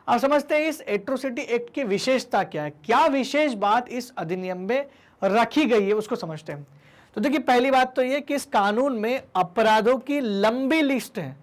आप समझते हैं इस एट्रोसिटी एक्ट की विशेषता क्या है, क्या विशेष बात इस अधिनियम में रखी गई है, उसको समझते हैं। तो देखिए पहली बात तो ये कि इस कानून में अपराधों की लंबी लिस्ट है,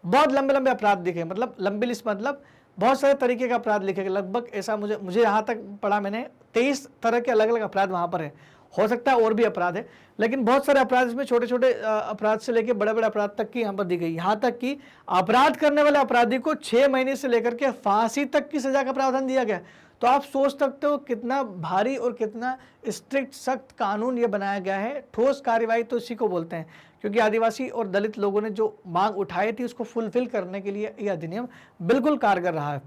बहुत लंबे लंबे अपराध लिखे, मतलब लंबी लिस्ट मतलब बहुत सारे तरीके का अपराध लिखे, लगभग ऐसा मुझे यहाँ तक पढ़ा मैंने 23 तरह के अलग अलग अपराध वहाँ पर है, हो सकता है और भी अपराध है, लेकिन बहुत सारे अपराध इसमें छोटे छोटे अपराध से लेकर बड़े बड़े अपराध तक की यहाँ पर दी गई। यहाँ तक कि अपराध करने वाले अपराधी को 6 महीने से लेकर के फांसी तक की सजा का प्रावधान दिया गया। तो आप सोच सकते हो कितना भारी और कितना स्ट्रिक्ट सख्त कानून ये बनाया गया है। ठोस कार्रवाई तो इसी को बोलते हैं, क्योंकि आदिवासी और दलित लोगों ने जो मांग उठाई थी उसको फुलफिल करने के लिए यह अधिनियम बिल्कुल कारगर रहा है।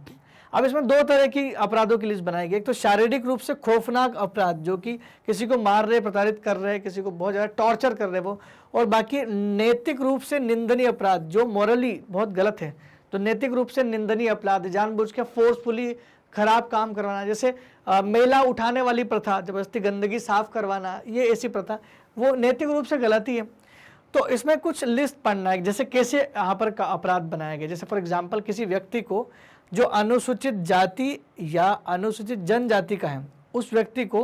अब इसमें दो तरह की अपराधों की लिस्ट बनाई गई। एक तो शारीरिक रूप से खौफनाक अपराध, जो कि किसी को मार रहे, प्रताड़ित कर रहे, किसी को बहुत ज़्यादा टॉर्चर कर रहे वो, और बाकी नैतिक रूप से निंदनीय अपराध जो मॉरली बहुत गलत है। तो नैतिक रूप से निंदनीय अपराध, जानबूझ के फोर्सफुली खराब काम करवाना, जैसे मेला उठाने वाली प्रथा, जबरदस्ती गंदगी साफ करवाना, ये ऐसी प्रथा वो नैतिक रूप से गलत ही है। तो इसमें कुछ लिस्ट पढ़ना है, जैसे कैसे यहाँ पर का अपराध बनाया गया। जैसे फॉर एग्जांपल किसी व्यक्ति को जो अनुसूचित जाति या अनुसूचित जनजाति का है, उस व्यक्ति को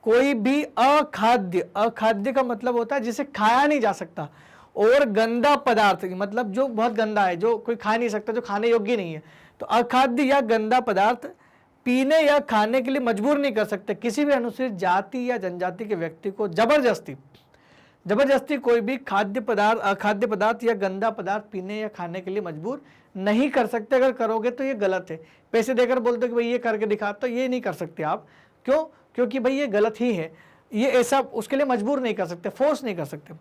कोई भी अखाद्य का मतलब होता है जिसे खाया नहीं जा सकता, और गंदा पदार्थ मतलब जो बहुत गंदा है, जो कोई खा नहीं सकता, जो खाने योग्य नहीं है, तो अखाद्य या गंदा पदार्थ पीने या खाने के लिए मजबूर नहीं कर सकते किसी भी अनुसूचित जाति या जनजाति के व्यक्ति को जबरदस्ती कोई भी खाद्य पदार्थ, अखाद्य पदार्थ या गंदा पदार्थ पीने या खाने के लिए मजबूर नहीं कर सकते। अगर करोगे तो ये गलत है। पैसे देकर बोलते कि भाई ये करके दिखा, तो ये नहीं कर सकते आप। क्यों? क्योंकि भाई ये गलत ही है, ये ऐसा उसके लिए मजबूर नहीं कर सकते, फोर्स नहीं कर सकते।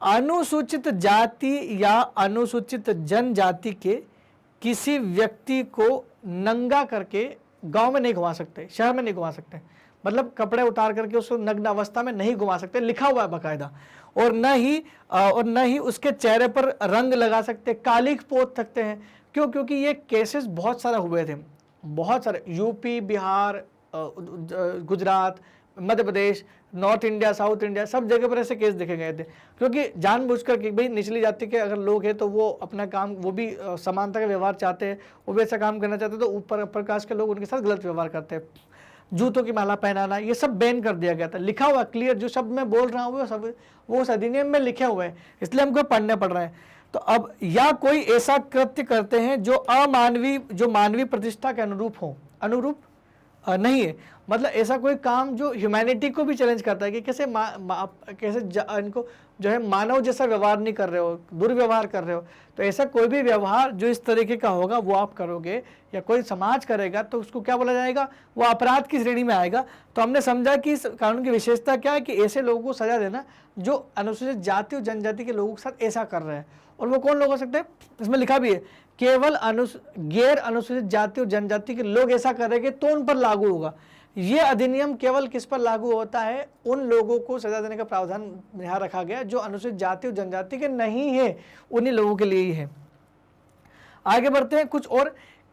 अनुसूचित जाति या अनुसूचित जनजाति के किसी व्यक्ति को नंगा करके गांव में नहीं घुमा सकते, शहर में नहीं घुमा सकते, मतलब कपड़े उतार करके उसको नग्न अवस्था में नहीं घुमा सकते, लिखा हुआ है बाकायदा। और न ही उसके चेहरे पर रंग लगा सकते, कालिख पोत सकते हैं। क्यों? क्योंकि ये केसेस बहुत सारे हुए थे, बहुत सारे, UP, Bihar, Gujarat, Madhya Pradesh, north India, south India, सब जगह पर ऐसे केस देखे गए थे। क्योंकि जानबूझकर कि भाई निचली जाति के अगर लोग हैं तो वो अपना काम, वो भी समानता का व्यवहार चाहते हैं, वो भी ऐसा काम करना चाहते हैं, तो ऊपर अपर कास्ट के लोग उनके साथ गलत व्यवहार करते हैं। जूतों की माला पहनाना, ये सब बैन कर दिया गया था, लिखा हुआ क्लियर, जो शब्द मैं बोल रहा हूँ वो सब वो उस अधिनियम में लिखे हुए हैं, इसलिए हमको पढ़ने पड़ रहे हैं। तो अब या कोई ऐसा कृत्य करते हैं जो मानवीय प्रतिष्ठा के अनुरूप नहीं है, मतलब ऐसा कोई काम जो ह्यूमैनिटी को भी चैलेंज करता है कि कैसे इनको जो है मानव जैसा व्यवहार नहीं कर रहे हो, दुर्व्यवहार कर रहे हो। तो ऐसा कोई भी व्यवहार जो इस तरीके का होगा वो आप करोगे या कोई समाज करेगा तो उसको क्या बोला जाएगा? वो अपराध की श्रेणी में आएगा। तो हमने समझा कि इस कानून की विशेषता क्या है कि ऐसे लोगों को सजा देना जो अनुसूचित जाति और जनजाति के लोगों के साथ ऐसा कर रहे हैं। और वो कौन लोग हो सकते हैं? इसमें लिखा भी है, केवल गैर अनुसूचित जाति और जनजाति के लोग ऐसा करेंगे तो उन पर लागू होगा। ये अधिनियम केवल किस पर लागू होता है? उन लोगों को सजा देने का प्रावधान यहाँ रखा गया जो अनुसूचित जाति और जनजाति के नहीं है, उन्हीं लोगों के लिए ही है। आगे बढ़ते हैं।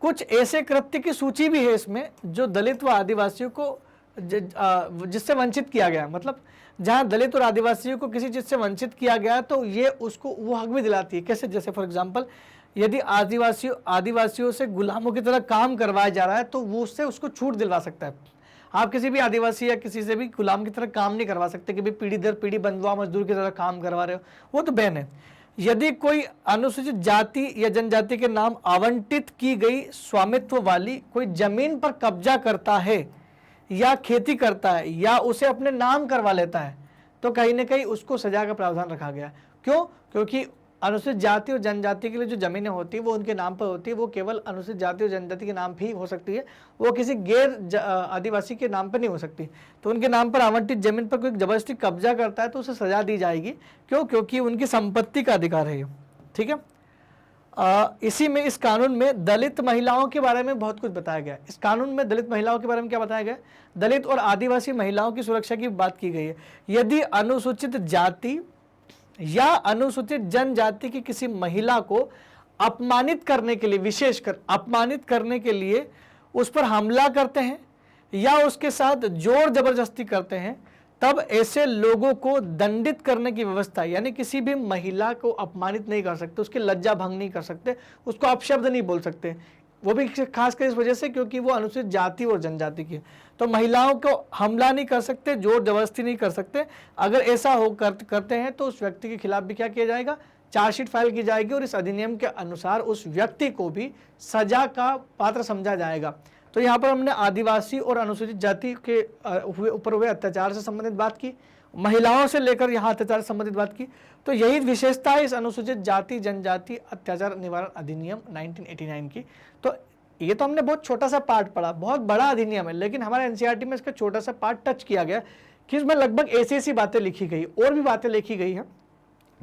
कुछ ऐसे कृत्य की सूची भी है इसमें जो दलित व आदिवासियों को जिससे वंचित किया गया, मतलब जहाँ दलित और आदिवासियों को किसी चीज से वंचित किया गया तो ये उसको वो हक भी दिलाती है। कैसे? जैसे फॉर एग्जाम्पल यदि आदिवासियों से गुलामों की तरह काम करवाया जा रहा है तो वो उससे उसको छूट दिलवा सकता है। आप किसी भी आदिवासी या किसी से भी गुलाम की तरह काम नहीं करवा सकते कि भाई पीढ़ी दर पीढ़ी बंधुआ मजदूर की तरह काम करवा रहे हो, वो तो बैन है। यदि कोई अनुसूचित जाति या जनजाति के नाम आवंटित की गई स्वामित्व वाली कोई जमीन पर कब्जा करता है या खेती करता है या उसे अपने नाम करवा लेता है तो कहीं ना कहीं उसको सजा का प्रावधान रखा गया। क्यों? क्योंकि अनुसूचित जाति और जनजाति के लिए जो जमीनें होती है वो उनके नाम पर होती है, वो केवल अनुसूचित जाति और जनजाति के नाम भी हो सकती है, वो किसी गैर आदिवासी के नाम पर नहीं हो सकती। तो उनके नाम पर आवंटित जमीन पर कोई जबरदस्ती कब्जा करता है तो उसे सजा दी जाएगी। क्यों? क्योंकि उनकी संपत्ति का अधिकार है। ठीक है। इसी में इस कानून में दलित महिलाओं के बारे में बहुत कुछ बताया गया। इस कानून में दलित महिलाओं के बारे में क्या बताया गया? दलित और आदिवासी महिलाओं की सुरक्षा की बात की गई है। यदि अनुसूचित जाति या अनुसूचित जनजाति की किसी महिला को अपमानित करने के लिए, विशेषकर अपमानित करने के लिए उस पर हमला करते हैं या उसके साथ जोर जबरदस्ती करते हैं, तब ऐसे लोगों को दंडित करने की व्यवस्था, यानी किसी भी महिला को अपमानित नहीं कर सकते, उसकी लज्जा भंग नहीं कर सकते, उसको अपशब्द नहीं बोल सकते, वो भी खासकर इस वजह से क्योंकि वो अनुसूचित जाति और जनजाति की। तो महिलाओं को हमला नहीं कर सकते, जोर जबरदस्ती नहीं कर सकते। अगर ऐसा करते हैं तो उस व्यक्ति के खिलाफ भी क्या किया जाएगा? चार्जशीट फाइल की जाएगी और इस अधिनियम के अनुसार उस व्यक्ति को भी सजा का पात्र समझा जाएगा। तो यहाँ पर हमने आदिवासी और अनुसूचित जाति के ऊपर हुए अत्याचार से संबंधित बात की, महिलाओं से लेकर यहाँ अत्याचार से संबंधित बात की। तो यही विशेषता है इस अनुसूचित जाति जनजाति अत्याचार निवारण अधिनियम 1989 की। तो ये तो हमने बहुत छोटा सा पार्ट पढ़ा, बहुत बड़ा अधिनियम है, लेकिन हमारे एनसीईआरटी में इसका छोटा सा पार्ट टच किया गया कि इसमें लगभग ऐसी बातें लिखी गई, और भी बातें लिखी गई हैं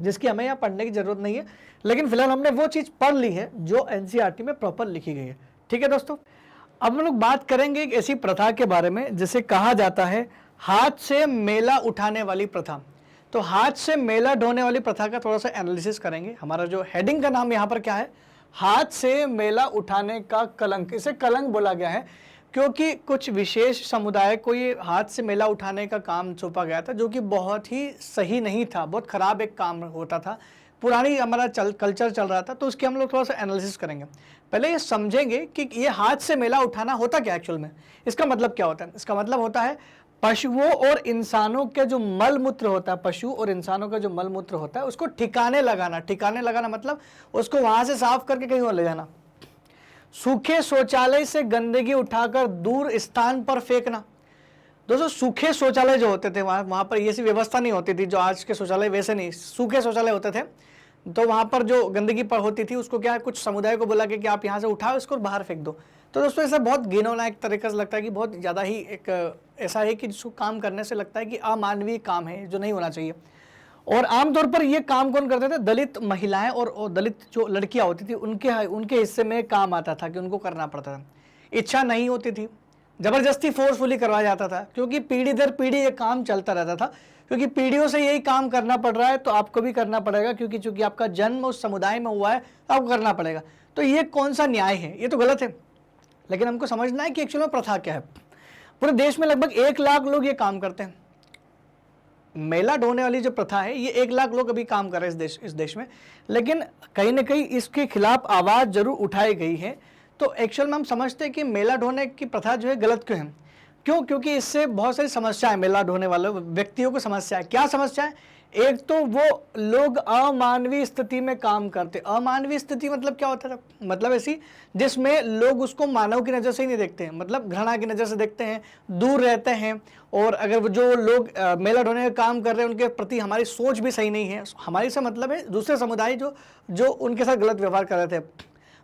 जिसकी हमें यहाँ पढ़ने की जरूरत नहीं है, लेकिन फिलहाल हमने वो चीज़ पढ़ ली है जो एनसीईआरटी में प्रॉपर लिखी गई है। ठीक है दोस्तों, अब हम लोग बात करेंगे एक ऐसी प्रथा के बारे में जिसे कहा जाता है हाथ से मेला उठाने वाली प्रथा। तो हाथ से मेला ढोने वाली प्रथा का थोड़ा सा एनालिसिस करेंगे। हमारा जो हेडिंग का नाम यहाँ पर क्या है, हाथ से मेला उठाने का कलंक। इसे कलंक बोला गया है क्योंकि कुछ विशेष समुदाय को ये हाथ से मेला उठाने का काम सौंपा गया था, जो कि बहुत ही सही नहीं था, बहुत खराब एक काम होता था, पुरानी हमारा कल्चर चल रहा था। तो उसकी हम लोग थोड़ा सा एनालिसिस करेंगे। पहले ये समझेंगे कि ये हाथ से मेला उठाना होता क्या एक्चुअल में, इसका मतलब क्या होता है। इसका मतलब होता है पशुओं और इंसानों के जो मल मूत्र होता है, पशु और इंसानों का जो मल मूत्र होता है उसको ठिकाने लगाना। ठिकाने लगाना मतलब उसको वहां से साफ करके कहीं और ले जाना। सूखे शौचालय से गंदगी उठाकर दूर स्थान पर फेंकना। दोस्तों सूखे शौचालय जो होते थे वहां पर ये सी व्यवस्था नहीं होती थी, जो आज के शौचालय वैसे नहीं, सूखे शौचालय होते थे। तो वहां पर जो गंदगी पर होती थी उसको क्या कुछ समुदाय को बोला कि आप यहाँ से उठाओ इसको बाहर फेंक दो। तो दोस्तों ऐसा बहुत घिनौना एक तरीके से लगता है कि बहुत ज़्यादा ही एक ऐसा है कि जिसको काम करने से लगता है कि अमानवीय काम है जो नहीं होना चाहिए। और आमतौर पर ये काम कौन करते थे, दलित महिलाएं और दलित जो लड़कियां होती थी उनके हिस्से में काम आता था कि उनको करना पड़ता था। इच्छा नहीं होती थी, जबरदस्ती फोर्सफुली करवाया जाता था, क्योंकि पीढ़ी दर पीढ़ी ये काम चलता रहता था, क्योंकि पीढ़ियों से यही काम करना पड़ रहा है तो आपको भी करना पड़ेगा, क्योंकि चूंकि आपका जन्म उस समुदाय में हुआ है तो आपको करना पड़ेगा। तो ये कौन सा न्याय है, ये तो गलत है। लेकिन हमको समझना है कि एक्चुअली में प्रथा क्या है। पूरे देश में लगभग 1 लाख लोग ये काम करते हैं। मेला ढोने वाली जो प्रथा है ये 1 लाख लोग अभी काम कर रहे हैं इस देश में, लेकिन कहीं ना कहीं इसके खिलाफ आवाज़ जरूर उठाई गई है। तो एक्चुअल में हम समझते हैं कि मेला ढोने की प्रथा जो है गलत क्यों है। क्यों? क्योंकि इससे बहुत सारी समस्या है, मेला ढोने वाले व्यक्तियों को समस्या है। क्या समस्या है? एक तो वो लोग अमानवीय स्थिति में काम करते। अमानवीय स्थिति मतलब क्या होता है? मतलब ऐसी जिसमें लोग उसको मानव की नज़र से ही नहीं देखते हैं, मतलब घृणा की नज़र से देखते हैं, दूर रहते हैं। और अगर जो लोग मेला ढोने का काम कर रहे हैं उनके प्रति हमारी सोच भी सही नहीं है। हमारी से मतलब है दूसरे समुदाय जो उनके साथ गलत व्यवहार कर रहे थे,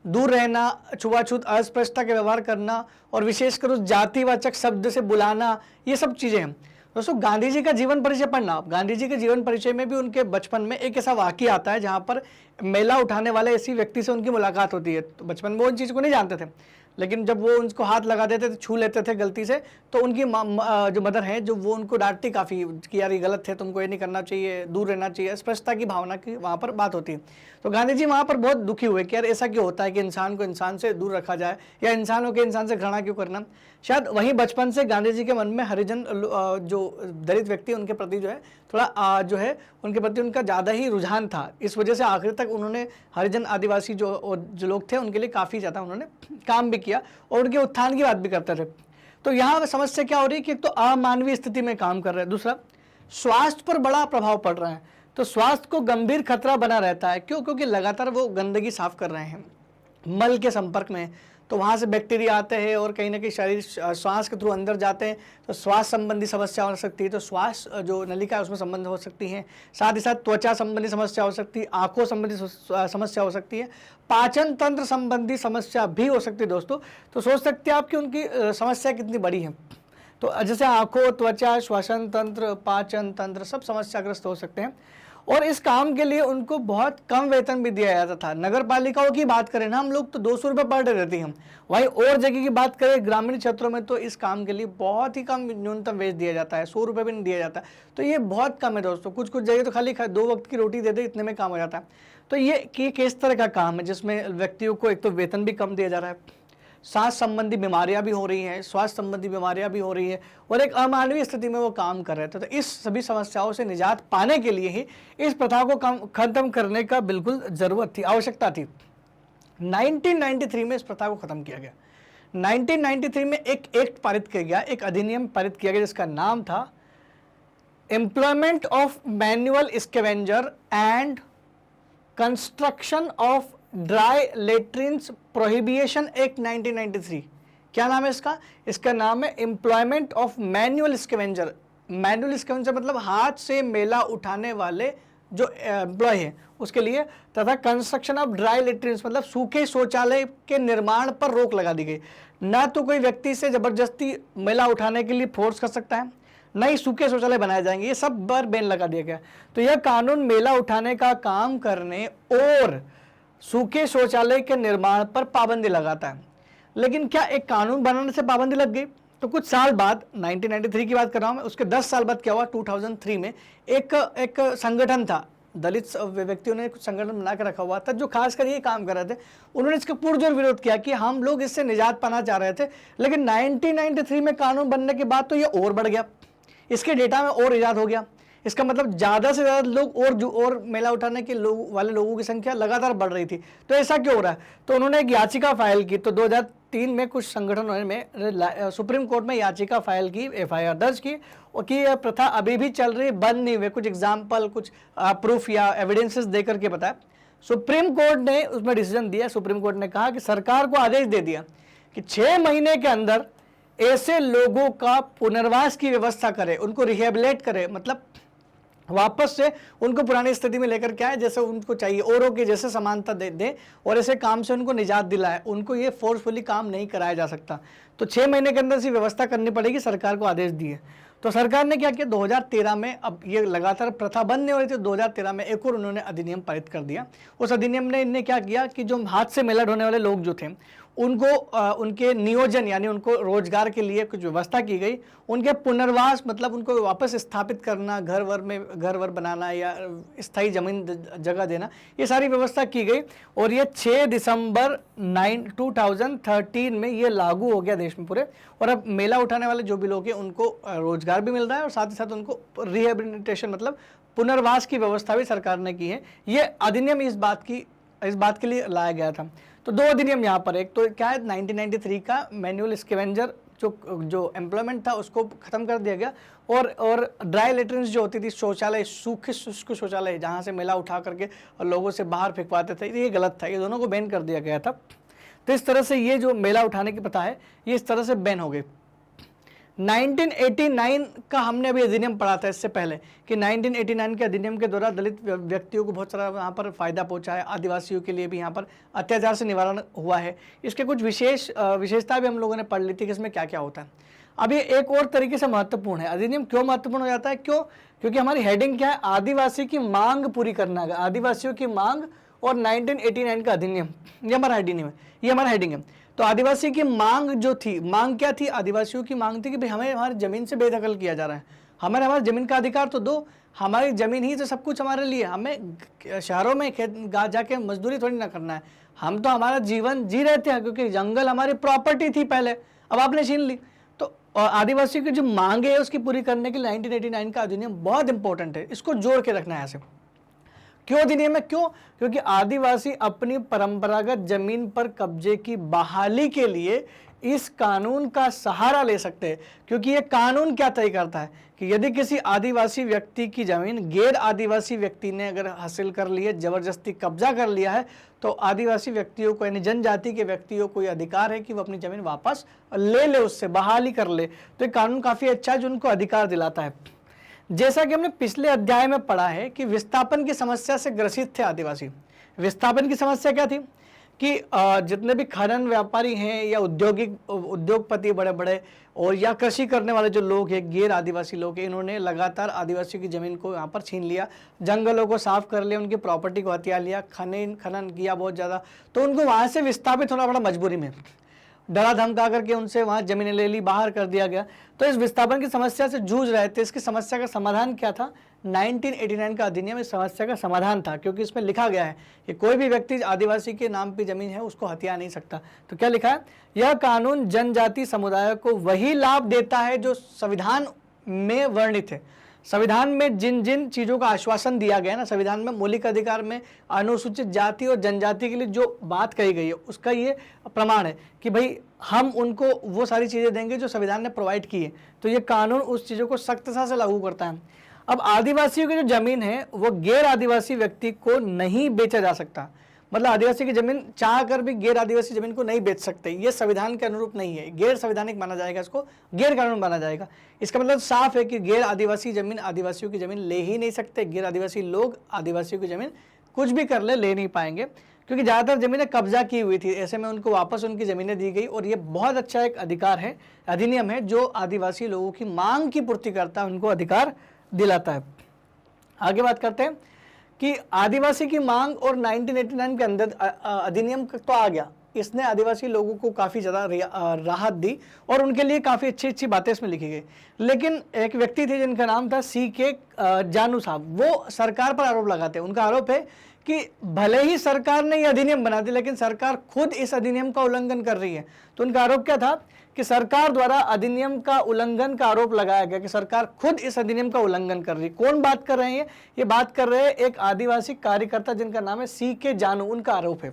दूर रहना, छुआछूत अस्पृश्यता के व्यवहार करना और विशेषकर उस जातिवाचक शब्द से बुलाना, ये सब चीज़ें हैं। दोस्तों गांधी जी का जीवन परिचय पढ़ना आप। गांधी जी के जीवन परिचय में भी उनके बचपन में एक ऐसा वाक़या आता है जहाँ पर मेला उठाने वाले ऐसी व्यक्ति से उनकी मुलाकात होती है। तो बचपन में वो उन चीज़ को नहीं जानते थे, लेकिन जब वो उनको हाथ लगा देते थे, छू लेते थे गलती से, तो उनकी जो मदर है जो वो उनको डांटती काफ़ी कि यार ये गलत है, तुमको ये नहीं करना चाहिए, दूर रहना चाहिए। स्पष्टता की भावना की वहाँ पर बात होती है। तो गांधी जी वहाँ पर बहुत दुखी हुए कि यार ऐसा क्यों होता है कि इंसान को इंसान से दूर रखा जाए, या इंसानों के इंसान से घृणा क्यों करना। शायद वहीं बचपन से गांधी जी के मन में हरिजन जो दलित व्यक्ति उनके प्रति जो है थोड़ा जो है उनके प्रति उनका ज़्यादा ही रुझान था। इस वजह से आखिर तक उन्होंने हरिजन आदिवासी जो लोग थे उनके लिए काफ़ी ज़्यादा उन्होंने काम भी किया और उनके उत्थान की बात भी करते थे। तो यहाँ समस्या क्या हो रही है कि एक तो अमानवीय स्थिति में काम कर रहे हैं, दूसरा स्वास्थ्य पर बड़ा प्रभाव पड़ रहा है। तो स्वास्थ्य को गंभीर खतरा बना रहता है। क्यों? क्योंकि लगातार वो गंदगी साफ कर रहे हैं, मल के संपर्क में, तो वहाँ से बैक्टीरिया आते हैं और कहीं ना कहीं शरीर श्वास के थ्रू अंदर जाते हैं, तो श्वास संबंधी समस्या हो सकती है। तो श्वास जो नलिका है उसमें संबंध हो सकती है, साथ ही साथ त्वचा संबंधी समस्या हो सकती है, आंखों संबंधी समस्या हो सकती है, पाचन तंत्र संबंधी समस्या भी हो सकती है। दोस्तों तो सोच सकते हैं आप कि उनकी समस्या कितनी बड़ी है। तो जैसे आंखों, त्वचा, श्वसन तंत्र, पाचन तंत्र सब समस्याग्रस्त हो सकते हैं। और इस काम के लिए उनको बहुत कम वेतन भी दिया जाता था। नगर पालिकाओं की बात करें ना हम लोग तो 200 रुपये पर डे रहती हैं। वहीं और जगह की बात करें ग्रामीण क्षेत्रों में तो इस काम के लिए बहुत ही कम न्यूनतम वेज दिया जाता है, 100 रुपये भी नहीं दिया जाता। तो ये बहुत कम है दोस्तों। कुछ जगह तो खाली 2 वक्त की रोटी दे दे, इतने में काम हो जाता है। तो ये किस तरह का काम है जिसमें व्यक्तियों को एक तो वेतन भी कम दिया जा रहा है, सांस संबंधी बीमारियां भी हो रही हैं, स्वास्थ्य संबंधी बीमारियां भी हो रही है, और एक अमानवीय स्थिति में वो काम कर रहे थे। तो इस सभी समस्याओं से निजात पाने के लिए ही इस प्रथा को खत्म करने का बिल्कुल ज़रूरत थी, आवश्यकता थी। 1993 में इस प्रथा को खत्म किया गया। 1993 में एक एक्ट पारित किया गया, एक अधिनियम पारित किया गया जिसका नाम था employment of manual scavenger and construction of dry latrines prohibition act 1993। क्या नाम है इसका? इसका नाम है employment of manual scavenger. Manual scavenger मतलब हाथ से मेला उठाने वाले जो एम्प्लॉय है उसके लिए, तथा कंस्ट्रक्शन ऑफ ड्राई लेट्रिन्स मतलब सूखे शौचालय के निर्माण पर रोक लगा दी गई। ना तो कोई व्यक्ति से जबरदस्ती मेला उठाने के लिए फोर्स कर सकता है, नई सूखे शौचालय बनाए जाएंगे, ये सब पर बैन लगा दिया गया। तो यह कानून मेला उठाने का काम करने और सूखे शौचालय के निर्माण पर पाबंदी लगाता है। लेकिन क्या एक कानून बनाने से पाबंदी लग गई? तो कुछ साल बाद 1993 की बात कर रहा हूं मैं, उसके 10 साल बाद क्या हुआ, 2003 में एक संगठन था, दलित व्यक्तियों ने कुछ संगठन बना के रखा हुआ था जो खासकर ये काम कर रहे थे। उन्होंने इसका पुरजोर विरोध किया कि हम लोग इससे निजात पाना चाह रहे थे। लेकिन 1993 में कानून बनने के बाद तो ये और बढ़ गया, इसके डेटा में और इजाद हो गया। इसका मतलब ज़्यादा से ज़्यादा लोग और मेला उठाने के वाले लोगों की संख्या लगातार बढ़ रही थी। तो ऐसा क्यों हो रहा है? तो उन्होंने एक याचिका फाइल की। तो 2003 में कुछ संगठनों ने सुप्रीम कोर्ट में याचिका फाइल की, FIR दर्ज की, और कि यह प्रथा अभी भी चल रही, बंद नहीं हुई। कुछ एग्जाम्पल, कुछ प्रूफ या एविडेंसेस दे करके बताया। सुप्रीम कोर्ट ने उसमें डिसीजन दिया। सुप्रीम कोर्ट ने कहा कि सरकार को आदेश दे दिया कि 6 महीने के अंदर ऐसे लोगों का पुनर्वास की व्यवस्था करे, उनको रिहेबिलेट करे, मतलब वापस से उनको पुरानी स्थिति में लेकर के आए जैसे उनको चाहिए, औरों के जैसे समानता दे और ऐसे काम से उनको निजात दिलाए। उनको ये फोर्सफुली काम नहीं कराया जा सकता। तो 6 महीने के अंदर से व्यवस्था करनी पड़ेगी, सरकार को आदेश दिए। तो सरकार ने क्या किया, 2013 में, अब ये लगातार प्रथा बंद नहीं हो रही थी, 2013 में एक और उन्होंने अधिनियम पारित कर दिया। उस अधिनियम ने इनने क्या किया कि जो हाथ से मेला ढोने वाले लोग जो थे उनको उनके नियोजन यानी उनको रोजगार के लिए कुछ व्यवस्था की गई। उनके पुनर्वास मतलब उनको वापस स्थापित करना, घर वर बनाना या स्थायी जमीन जगह देना, ये सारी व्यवस्था की गई। और ये 6 दिसंबर 2013 में ये लागू हो गया देश में पूरे। और अब मेला उठाने वाले जो भी लोग हैं उनको रोजगार भी मिल रहा है और साथ ही साथ उनको रिहेबिलिटेशन मतलब पुनर्वास की व्यवस्था भी सरकार ने की है। ये अधिनियम इस बात के लिए लाया गया था। तो 2 अधिनियम यहाँ पर, एक तो क्या है 1993 का मैनुअल स्कैवेंजर जो एम्प्लॉयमेंट था उसको खत्म कर दिया गया, और ड्राई लेटरिन्स जो होती थी, शौचालय, सूखे शुष्क शौचालय जहाँ से मेला उठा करके और लोगों से बाहर फेंकवाते थे, ये गलत था। ये दोनों को बैन कर दिया गया था। तो इस तरह से ये जो मेला उठाने की प्रथा है ये इस तरह से बैन हो गई। 1989 का हमने अभी अधिनियम पढ़ा था इससे पहले कि 1989 के अधिनियम के द्वारा दलित व्यक्तियों को बहुत सारा यहाँ पर फायदा पहुँचा है। आदिवासियों के लिए भी यहाँ पर अत्याचार से निवारण हुआ है। इसके कुछ विशेषता भी हम लोगों ने पढ़ ली थी कि इसमें क्या क्या होता है। अब ये एक और तरीके से महत्वपूर्ण है। अधिनियम क्यों महत्वपूर्ण हो जाता है? क्योंकि हमारी हेडिंग क्या है, आदिवासी की मांग पूरी करना है। आदिवासियों की मांग और 1989 का अधिनियम, ये हमारा हेडिंग है। तो आदिवासी की मांग जो थी, मांग क्या थी? आदिवासियों की मांग थी कि भाई हमें हमारी जमीन से बेदखल किया जा रहा है, हमारी जमीन का अधिकार तो दो, हमारी जमीन ही तो सब कुछ हमारे लिए, हमें शहरों में खेत जाके मजदूरी थोड़ी ना करना है, हम तो हमारा जीवन जी रहे थे क्योंकि जंगल हमारी प्रॉपर्टी थी पहले, अब आपने छीन ली। तो आदिवासियों की जो मांग है उसकी पूरी करने के लिए 1989 का अधिनियम बहुत इंपॉर्टेंट है, इसको जोड़ के रखना है ऐसे। क्यों अधिनियम है? क्योंकि आदिवासी अपनी परंपरागत जमीन पर कब्जे की बहाली के लिए इस कानून का सहारा ले सकते हैं। क्योंकि ये कानून क्या तय करता है कि यदि किसी आदिवासी व्यक्ति की जमीन गैर आदिवासी व्यक्ति ने अगर हासिल कर ली है, जबरदस्ती कब्जा कर लिया है, तो आदिवासी व्यक्तियों को यानी जनजाति के व्यक्तियों को अधिकार है कि वो अपनी जमीन वापस ले, उससे बहाली कर ले। तो ये कानून काफी अच्छा है जो उनको अधिकार दिलाता है। जैसा कि हमने पिछले अध्याय में पढ़ा है कि विस्थापन की समस्या से ग्रसित थे आदिवासी। विस्थापन की समस्या क्या थी कि जितने भी खनन व्यापारी हैं या उद्योगपति बड़े बड़े और या कृषि करने वाले जो लोग हैं, गैर आदिवासी लोग हैं, इन्होंने लगातार आदिवासियों की जमीन को यहाँ पर छीन लिया, जंगलों को साफ कर लिया, उनकी प्रॉपर्टी को हथिया लिया, खनन किया बहुत ज़्यादा। तो उनको वहाँ से विस्थापित होना पड़ा मजबूरी में, डरा धमका करके उनसे वहाँ जमीनें ले ली, बाहर कर दिया गया। तो इस विस्थापन की समस्या से जूझ रहे थे। इसकी समस्या का समाधान क्या था? 1989 का अधिनियम इस समस्या का समाधान था, क्योंकि इसमें लिखा गया है कि कोई भी व्यक्ति आदिवासी के नाम पे जमीन है उसको हथिया नहीं सकता। तो क्या लिखा है? यह कानून जनजाति समुदाय को वही लाभ देता है जो संविधान में वर्णित है। संविधान में जिन जिन चीज़ों का आश्वासन दिया गया है ना, संविधान में मौलिक अधिकार में अनुसूचित जाति और जनजाति के लिए जो बात कही गई है उसका ये प्रमाण है कि भाई हम उनको वो सारी चीज़ें देंगे जो संविधान ने प्रोवाइड की है। तो ये कानून उस चीज़ों को सख्तता से लागू करता है। अब आदिवासियों की जो जमीन है वो गैर आदिवासी व्यक्ति को नहीं बेचा जा सकता। मतलब आदिवासी की जमीन चाह कर भी गैर आदिवासी जमीन को नहीं बेच सकते, ये संविधान के अनुरूप नहीं है, गैर संवैधानिक माना जाएगा, इसको गैर कानून माना जाएगा। इसका मतलब साफ है कि गैर आदिवासी जमीन आदिवासियों की जमीन ले ही नहीं सकते, गैर आदिवासी लोग आदिवासियों की जमीन कुछ भी कर ले नहीं पाएंगे। क्योंकि ज़्यादातर ज़मीनें कब्जा की हुई थी, ऐसे में उनको वापस उनकी ज़मीनें दी गई। और ये बहुत अच्छा एक अधिकार है, अधिनियम है, जो आदिवासी लोगों की मांग की पूर्ति करता है, उनको अधिकार दिलाता है। आगे बात करते हैं कि आदिवासी की मांग और 1989 के अंदर अधिनियम तो आ गया, इसने आदिवासी लोगों को काफ़ी ज़्यादा राहत दी और उनके लिए काफ़ी अच्छी अच्छी बातें इसमें लिखी गई। लेकिन एक व्यक्ति थे जिनका नाम था CK जानू साहब, वो सरकार पर आरोप लगाते हैं। उनका आरोप है कि भले ही सरकार ने यह अधिनियम बना दी, लेकिन सरकार खुद इस अधिनियम का उल्लंघन कर रही है। तो उनका आरोप क्या था कि सरकार द्वारा अधिनियम का उल्लंघन का आरोप लगाया गया, कि सरकार खुद इस अधिनियम का उल्लंघन कर रही है। कौन बात कर रहे हैं? ये बात कर रहे हैं एक आदिवासी कार्यकर्ता जिनका नाम है CK जानू। उनका आरोप है,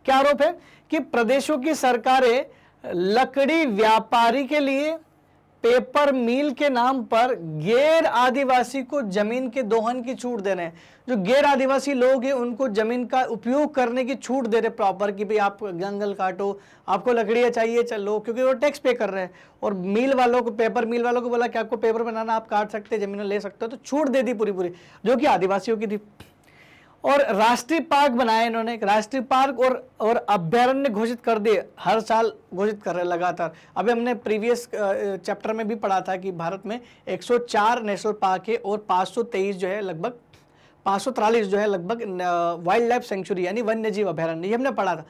क्या आरोप है? कि प्रदेशों की सरकारें लकड़ी व्यापारी के लिए पेपर मिल के नाम पर गैर आदिवासी को जमीन के दोहन की छूट दे रहे हैं। जो गैर आदिवासी लोग हैं उनको जमीन का उपयोग करने की छूट दे रहे प्रॉपर, कि भाई आप जंगल काटो, आपको लकड़ियाँ चाहिए चलो, क्योंकि वो टैक्स पे कर रहे हैं। और मिल वालों को, पेपर मिल वालों को बोला कि आपको पेपर बनाना, आप काट सकते हैं, जमीन ले सकते हो, तो छूट दे दी पूरी पूरी, जो कि आदिवासियों की थी। और राष्ट्रीय पार्क बनाए इन्होंने, राष्ट्रीय पार्क और अभ्यारण्य घोषित कर दिए, हर साल घोषित कर रहे हैं लगातार। अभी हमने प्रीवियस चैप्टर में भी पढ़ा था कि भारत में 104 नेशनल पार्क है और 523 जो है लगभग 543 जो है लगभग वाइल्ड लाइफ सेंचुरी यानी वन्य जीव अभ्यारण्य, ये हमने पढ़ा था।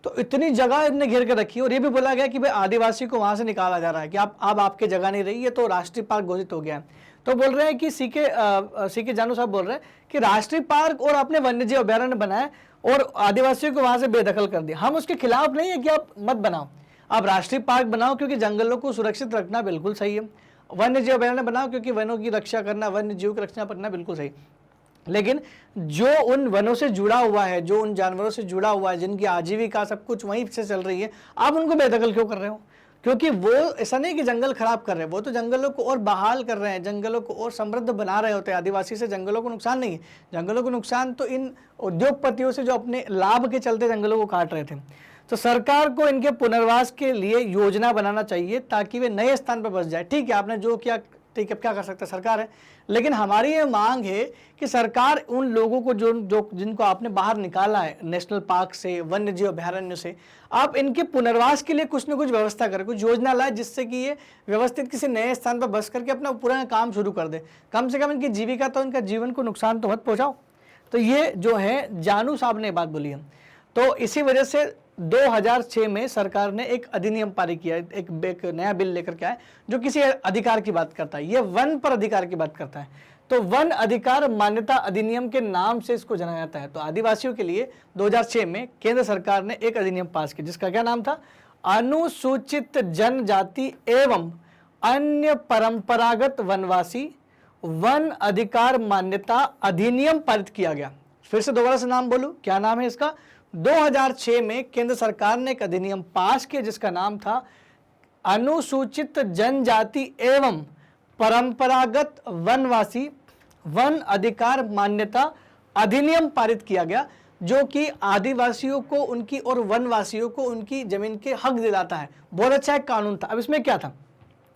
तो इतनी जगह इन्होंने घेर कर रखी, और ये भी बोला गया कि भाई आदिवासी को वहां से निकाला जा रहा है, कि आप अब आपके जगह नहीं रही है, तो राष्ट्रीय पार्क घोषित हो गया है। तो बोल रहे हैं कि CK जानू साहब बोल रहे हैं कि राष्ट्रीय पार्क और आपने वन्यजीव अभ्यारण्य बनाए और आदिवासियों को वहां से बेदखल कर दिया। हम उसके खिलाफ नहीं है कि आप मत बनाओ, आप राष्ट्रीय पार्क बनाओ क्योंकि जंगलों को सुरक्षित रखना बिल्कुल सही है, वन्यजीव अभ्यारण्य बनाओ क्योंकि वनों की रक्षा करना, वन्य जीव की रक्षा करना बिल्कुल सही। लेकिन जो उन वनों से जुड़ा हुआ है, जो उन जानवरों से जुड़ा हुआ है, जिनकी आजीविका सब कुछ वहीं से चल रही है, आप उनको बेदखल क्यों कर रहे हो? क्योंकि वो ऐसा नहीं कि जंगल खराब कर रहे हैं, वो तो जंगलों को और बहाल कर रहे हैं, जंगलों को और समृद्ध बना रहे होते हैं। आदिवासी से जंगलों को नुकसान नहीं है, जंगलों को नुकसान तो इन उद्योगपतियों से जो अपने लाभ के चलते जंगलों को काट रहे थे। तो सरकार को इनके पुनर्वास के लिए योजना बनाना चाहिए ताकि वे नए स्थान पर बस जाए। ठीक है, आपने जो किया ठीक है, क्या कर सकते हैं, सरकार है। लेकिन हमारी ये मांग है कि सरकार उन लोगों को जो जिनको आपने बाहर निकाला है नेशनल पार्क से, वन्य जीव अभ्यारण्य से, आप इनके पुनर्वास के लिए कुछ न कुछ व्यवस्था करें, कुछ योजना लाए जिससे कि ये व्यवस्थित किसी नए स्थान पर बस करके अपना पूरा काम शुरू कर दे। कम से कम इनकी जीविका तो, इनका जीवन को नुकसान तो मत पहुंचाओ। तो ये जो है जानू साहब ने बात बोली है। तो इसी वजह से 2006 में सरकार ने एक अधिनियम पारित किया, एक नया बिल लेकर के आए जो किसी अधिकार की बात करता है, ये वन पर अधिकार की बात करता है। तो वन अधिकार मान्यता अधिनियम के नाम से इसको जाना जाता है। तो आदिवासियों के लिए 2006 में केंद्र सरकार ने एक अधिनियम पास किया जिसका क्या नाम था, अनुसूचित जनजाति एवं अन्य परंपरागत वनवासी वन अधिकार मान्यता अधिनियम पारित किया गया। फिर से दोबारा से नाम बोलूं, क्या नाम है इसका? 2006 में केंद्र सरकार ने एक अधिनियम पास किया जिसका नाम था अनुसूचित जनजाति एवं परंपरागत वनवासी वन अधिकार मान्यता अधिनियम पारित किया गया, जो कि आदिवासियों को उनकी और वनवासियों को उनकी जमीन के हक दिलाता है। बहुत अच्छा एक कानून था। अब इसमें क्या था,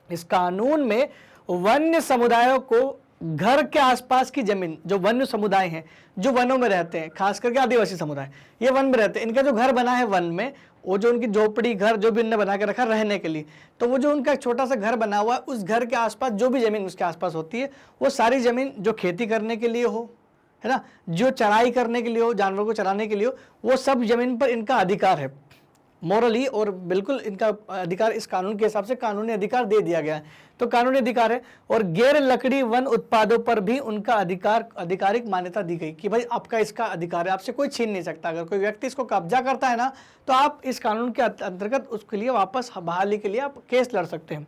इस कानून में वन्य समुदायों को घर के आसपास की जमीन, जो वन्य समुदाय हैं जो वनों में रहते हैं, खास करके आदिवासी समुदाय, ये वन में रहते हैं, इनका जो घर बना है वन में, वो जो उनकी झोपड़ी घर जो भी उनने बना के रखा रहने के लिए, तो वो जो उनका छोटा सा घर बना हुआ है, उस घर के आसपास जो भी जमीन उसके आसपास होती है, वो सारी जमीन जो खेती करने के लिए हो, है ना, जो चराई करने के लिए हो, जानवरों को चराने के लिए हो, वो सब जमीन पर इनका अधिकार है मॉरली, और बिल्कुल इनका अधिकार इस कानून के हिसाब से कानूनी अधिकार दे दिया गया है। तो कानूनी अधिकार है। और गैर लकड़ी वन उत्पादों पर भी उनका आधिकारिक मान्यता दी गई कि भाई आपका इसका अधिकार है, आपसे कोई छीन नहीं सकता। अगर कोई व्यक्ति इसको कब्जा करता है ना, तो आप इस कानून के अंतर्गत उसके लिए वापस बहाली के लिए आप केस लड़ सकते हैं।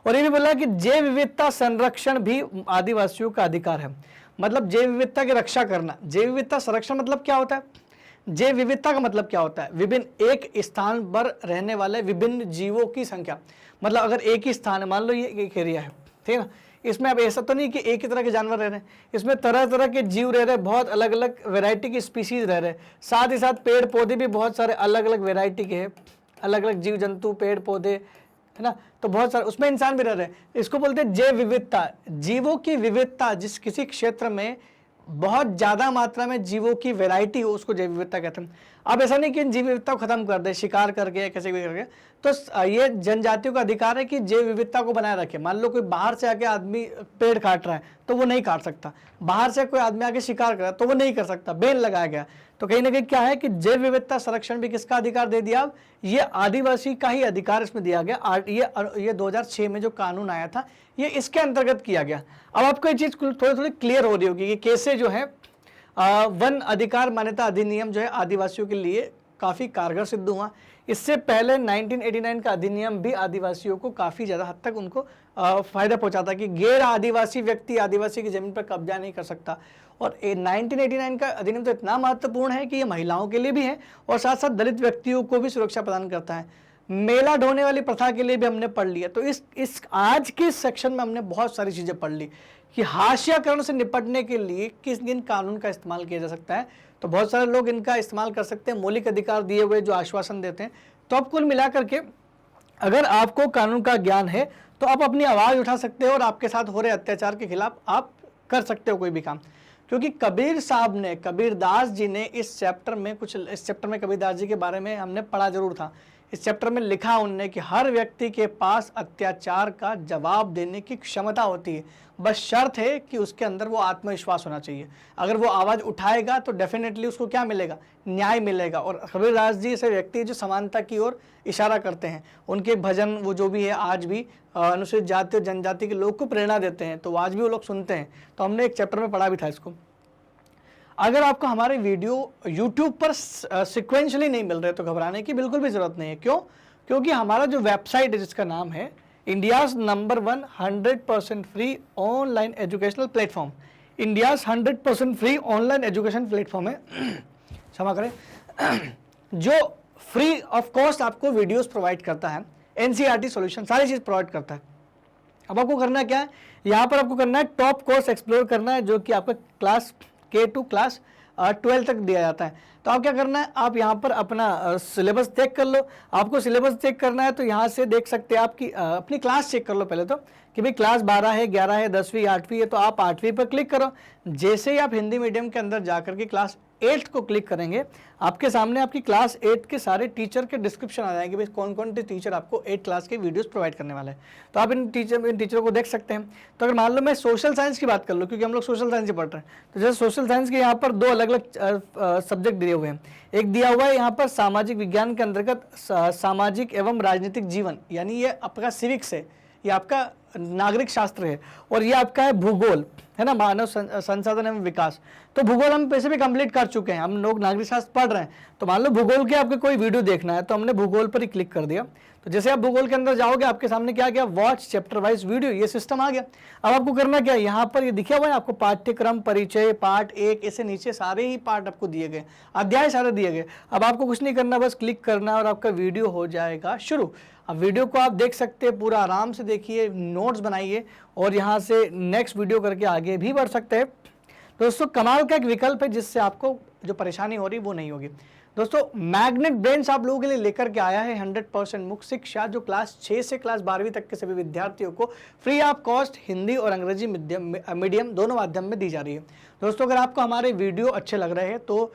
और ये भी बोला कि जैव विविधता संरक्षण भी आदिवासियों का अधिकार है। मतलब जैव विविधता की रक्षा करना। जैव विविधता संरक्षण मतलब क्या होता है? जैव विविधता का मतलब क्या होता है? विभिन्न एक स्थान पर रहने वाले विभिन्न जीवों की संख्या। मतलब अगर एक ही स्थान है, मान लो ये एक एरिया है, ठीक है ना, इसमें अब ऐसा तो नहीं कि एक ही तरह के जानवर रह रहे हैं, इसमें तरह तरह के जीव रह रहे हैं, बहुत अलग अलग वैरायटी की स्पीसीज रह रहे हैं। साथ ही साथ पेड़ पौधे भी बहुत सारे अलग अलग वैरायटी के हैं, अलग अलग जीव जंतु, पेड़ पौधे, है ना, तो बहुत सारे, उसमें इंसान भी रह रहे हैं। इसको बोलते हैं जैव विविधता, जीवों की विविधता जिस किसी क्षेत्र में बहुत ज्यादा मात्रा में जीवों की वैरायटी हो उसको जैव विविधता कहते हैं। अब ऐसा नहीं कि इन जीव विविधता को खत्म कर दे शिकार करके कैसे भी करके, तो ये जनजातियों का अधिकार है कि जैव विविधता को बनाए रखे। मान लो कोई बाहर से आके आदमी पेड़ काट रहा है तो वो नहीं काट सकता, बाहर से कोई आदमी आके शिकार कर रहा है तो वो नहीं कर सकता, बैन लगाया गया। तो कहीं ना कहीं क्या है कि जैव विविधता संरक्षण भी किसका अधिकार दे दिया, अब ये आदिवासी का ही अधिकार इसमें दिया गया। ये 2006 में जो कानून आया था ये इसके अंतर्गत किया गया। अब आपको ये चीज थोड़ी थोड़ी क्लियर हो रही होगी कि कैसे जो है वन अधिकार मान्यता अधिनियम जो है आदिवासियों के लिए काफी कारगर सिद्ध हुआ। इससे पहले 1989 का अधिनियम भी आदिवासियों को काफी ज्यादा हद तक उनको फायदा पहुंचाता कि गैर आदिवासी व्यक्ति आदिवासी की जमीन पर कब्जा नहीं कर सकता। और 1989 का अधिनियम तो इतना महत्वपूर्ण है कि ये महिलाओं के लिए भी है और साथ साथ दलित व्यक्तियों को भी सुरक्षा प्रदान करता है। मेला ढोने वाली प्रथा के लिए भी हमने पढ़ लिया। तो इस आज के सेक्शन में हमने बहुत सारी चीजें पढ़ ली कि हाशियाकरण से निपटने के लिए किन किन कानून का इस्तेमाल किया जा सकता है। तो बहुत सारे लोग इनका इस्तेमाल कर सकते हैं, मौलिक अधिकार दिए हुए जो आश्वासन देते हैं। तो अब कुल मिलाकर के अगर आपको कानून का ज्ञान है तो आप अपनी आवाज उठा सकते हो और आपके साथ हो रहे अत्याचार के खिलाफ आप कर सकते हो कोई भी काम। क्योंकि कबीर साहब ने, कबीरदास जी ने इस चैप्टर में कबीरदास जी के बारे में हमने पढ़ा जरूर था। इस चैप्टर में लिखा उनने कि हर व्यक्ति के पास अत्याचार का जवाब देने की क्षमता होती है, बस शर्त है कि उसके अंदर वो आत्मविश्वास होना चाहिए। अगर वो आवाज़ उठाएगा तो डेफिनेटली उसको क्या मिलेगा, न्याय मिलेगा। और कबीरदास जी ऐसे व्यक्ति जो समानता की ओर इशारा करते हैं, उनके भजन वो जो भी है आज भी अनुसूचित जाति और जनजाति के लोग को प्रेरणा देते हैं, तो आज भी वो लोग सुनते हैं। तो हमने एक चैप्टर में पढ़ा भी था इसको। अगर आपको हमारे वीडियो YouTube पर सिक्वेंशली नहीं मिल रहे तो घबराने की बिल्कुल भी जरूरत नहीं है। क्यों? क्योंकि हमारा जो वेबसाइट है जिसका नाम है India's number 1 100% free online educational platform, India's 100% free online education platform है, क्षमा करें, जो फ्री ऑफ कॉस्ट आपको वीडियोस प्रोवाइड करता है, NCERT सॉल्यूशन सारी चीज प्रोवाइड करता है। अब आपको करना क्या है, यहाँ पर आपको करना है टॉप कोर्स एक्सप्लोर करना है जो कि आपका क्लास K2 क्लास 12 तक दिया जाता है। तो आप क्या करना है, आप यहाँ पर अपना सिलेबस चेक कर लो। आपको सिलेबस चेक करना है तो यहाँ से देख सकते हैं आपकी अपनी क्लास चेक कर लो पहले तो कि भाई क्लास 12 है, 11 है, 10वीं 8वीं है, तो आप 8वीं पर क्लिक करो। जैसे ही आप हिंदी मीडियम के अंदर जाकर के क्लास 8 को क्लिक करेंगे, आपके सामने आपकी क्लास 8 के सारे टीचर के डिस्क्रिप्शन आ जाएंगे, भाई कौन कौन से टीचर आपको 8 क्लास के वीडियोस प्रोवाइड करने वाले हैं। तो आप इन टीचरों को देख सकते हैं। तो अगर मान लो मैं सोशल साइंस की बात कर लूँ, क्योंकि हम लोग सोशल साइंस ही पढ़ रहे हैं, तो जैसे सोशल साइंस के यहाँ पर 2 अलग अलग सब्जेक्ट दिए हुए हैं। एक दिया हुआ है यहाँ पर सामाजिक विज्ञान के अंतर्गत सामाजिक एवं राजनीतिक जीवन, यानी ये आपका सिविक्स है, ये आपका नागरिक शास्त्र है, और ये आपका है भूगोल, है ना, मानव संसाधन एवं विकास। तो भूगोल हम पैसे भी कंप्लीट कर चुके हैं, हम लोग नागरिक शास्त्र पढ़ रहे हैं। तो मान लो भूगोल के आपके कोई वीडियो देखना है तो हमने भूगोल पर ही क्लिक कर दिया। तो जैसे आप भूगोल के अंदर जाओगे आपके सामने क्या गया, वॉच चैप्टर वाइज वीडियो, ये सिस्टम आ गया। अब आपको करना क्या है, यहाँ पर ये दिखा हुआ है आपको पाठ्यक्रम परिचय पार्ट 1, ऐसे नीचे सारे ही पार्ट आपको दिए गए, अध्याय सारे दिए गए। अब आपको कुछ नहीं करना, बस क्लिक करना और आपका वीडियो हो जाएगा शुरू। अब वीडियो को आप देख सकते हैं, पूरा आराम से देखिए, नोट्स बनाइए और यहाँ से नेक्स्ट वीडियो करके आगे भी बढ़ सकते हैं। दोस्तों कमाल का एक विकल्प है जिससे आपको जो परेशानी हो रही वो नहीं होगी। दोस्तों मैग्नेट ब्रेन्स आप लोगों के लिए लेकर के आया है 100% मुक्त शिक्षा, जो क्लास 6 से क्लास 12वीं तक के सभी विद्यार्थियों को फ्री ऑफ कॉस्ट हिंदी और अंग्रेजी मीडियम दोनों माध्यम में दी जा रही है। दोस्तों अगर आपको हमारे वीडियो अच्छे लग रहे हैं तो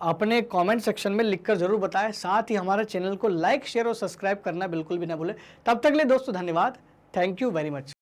अपने कमेंट सेक्शन में लिखकर जरूर बताएं। साथ ही हमारे चैनल को लाइक शेयर और सब्सक्राइब करना बिल्कुल भी ना भूलें। तब तक के लिए दोस्तों धन्यवाद, थैंक यू वेरी मच।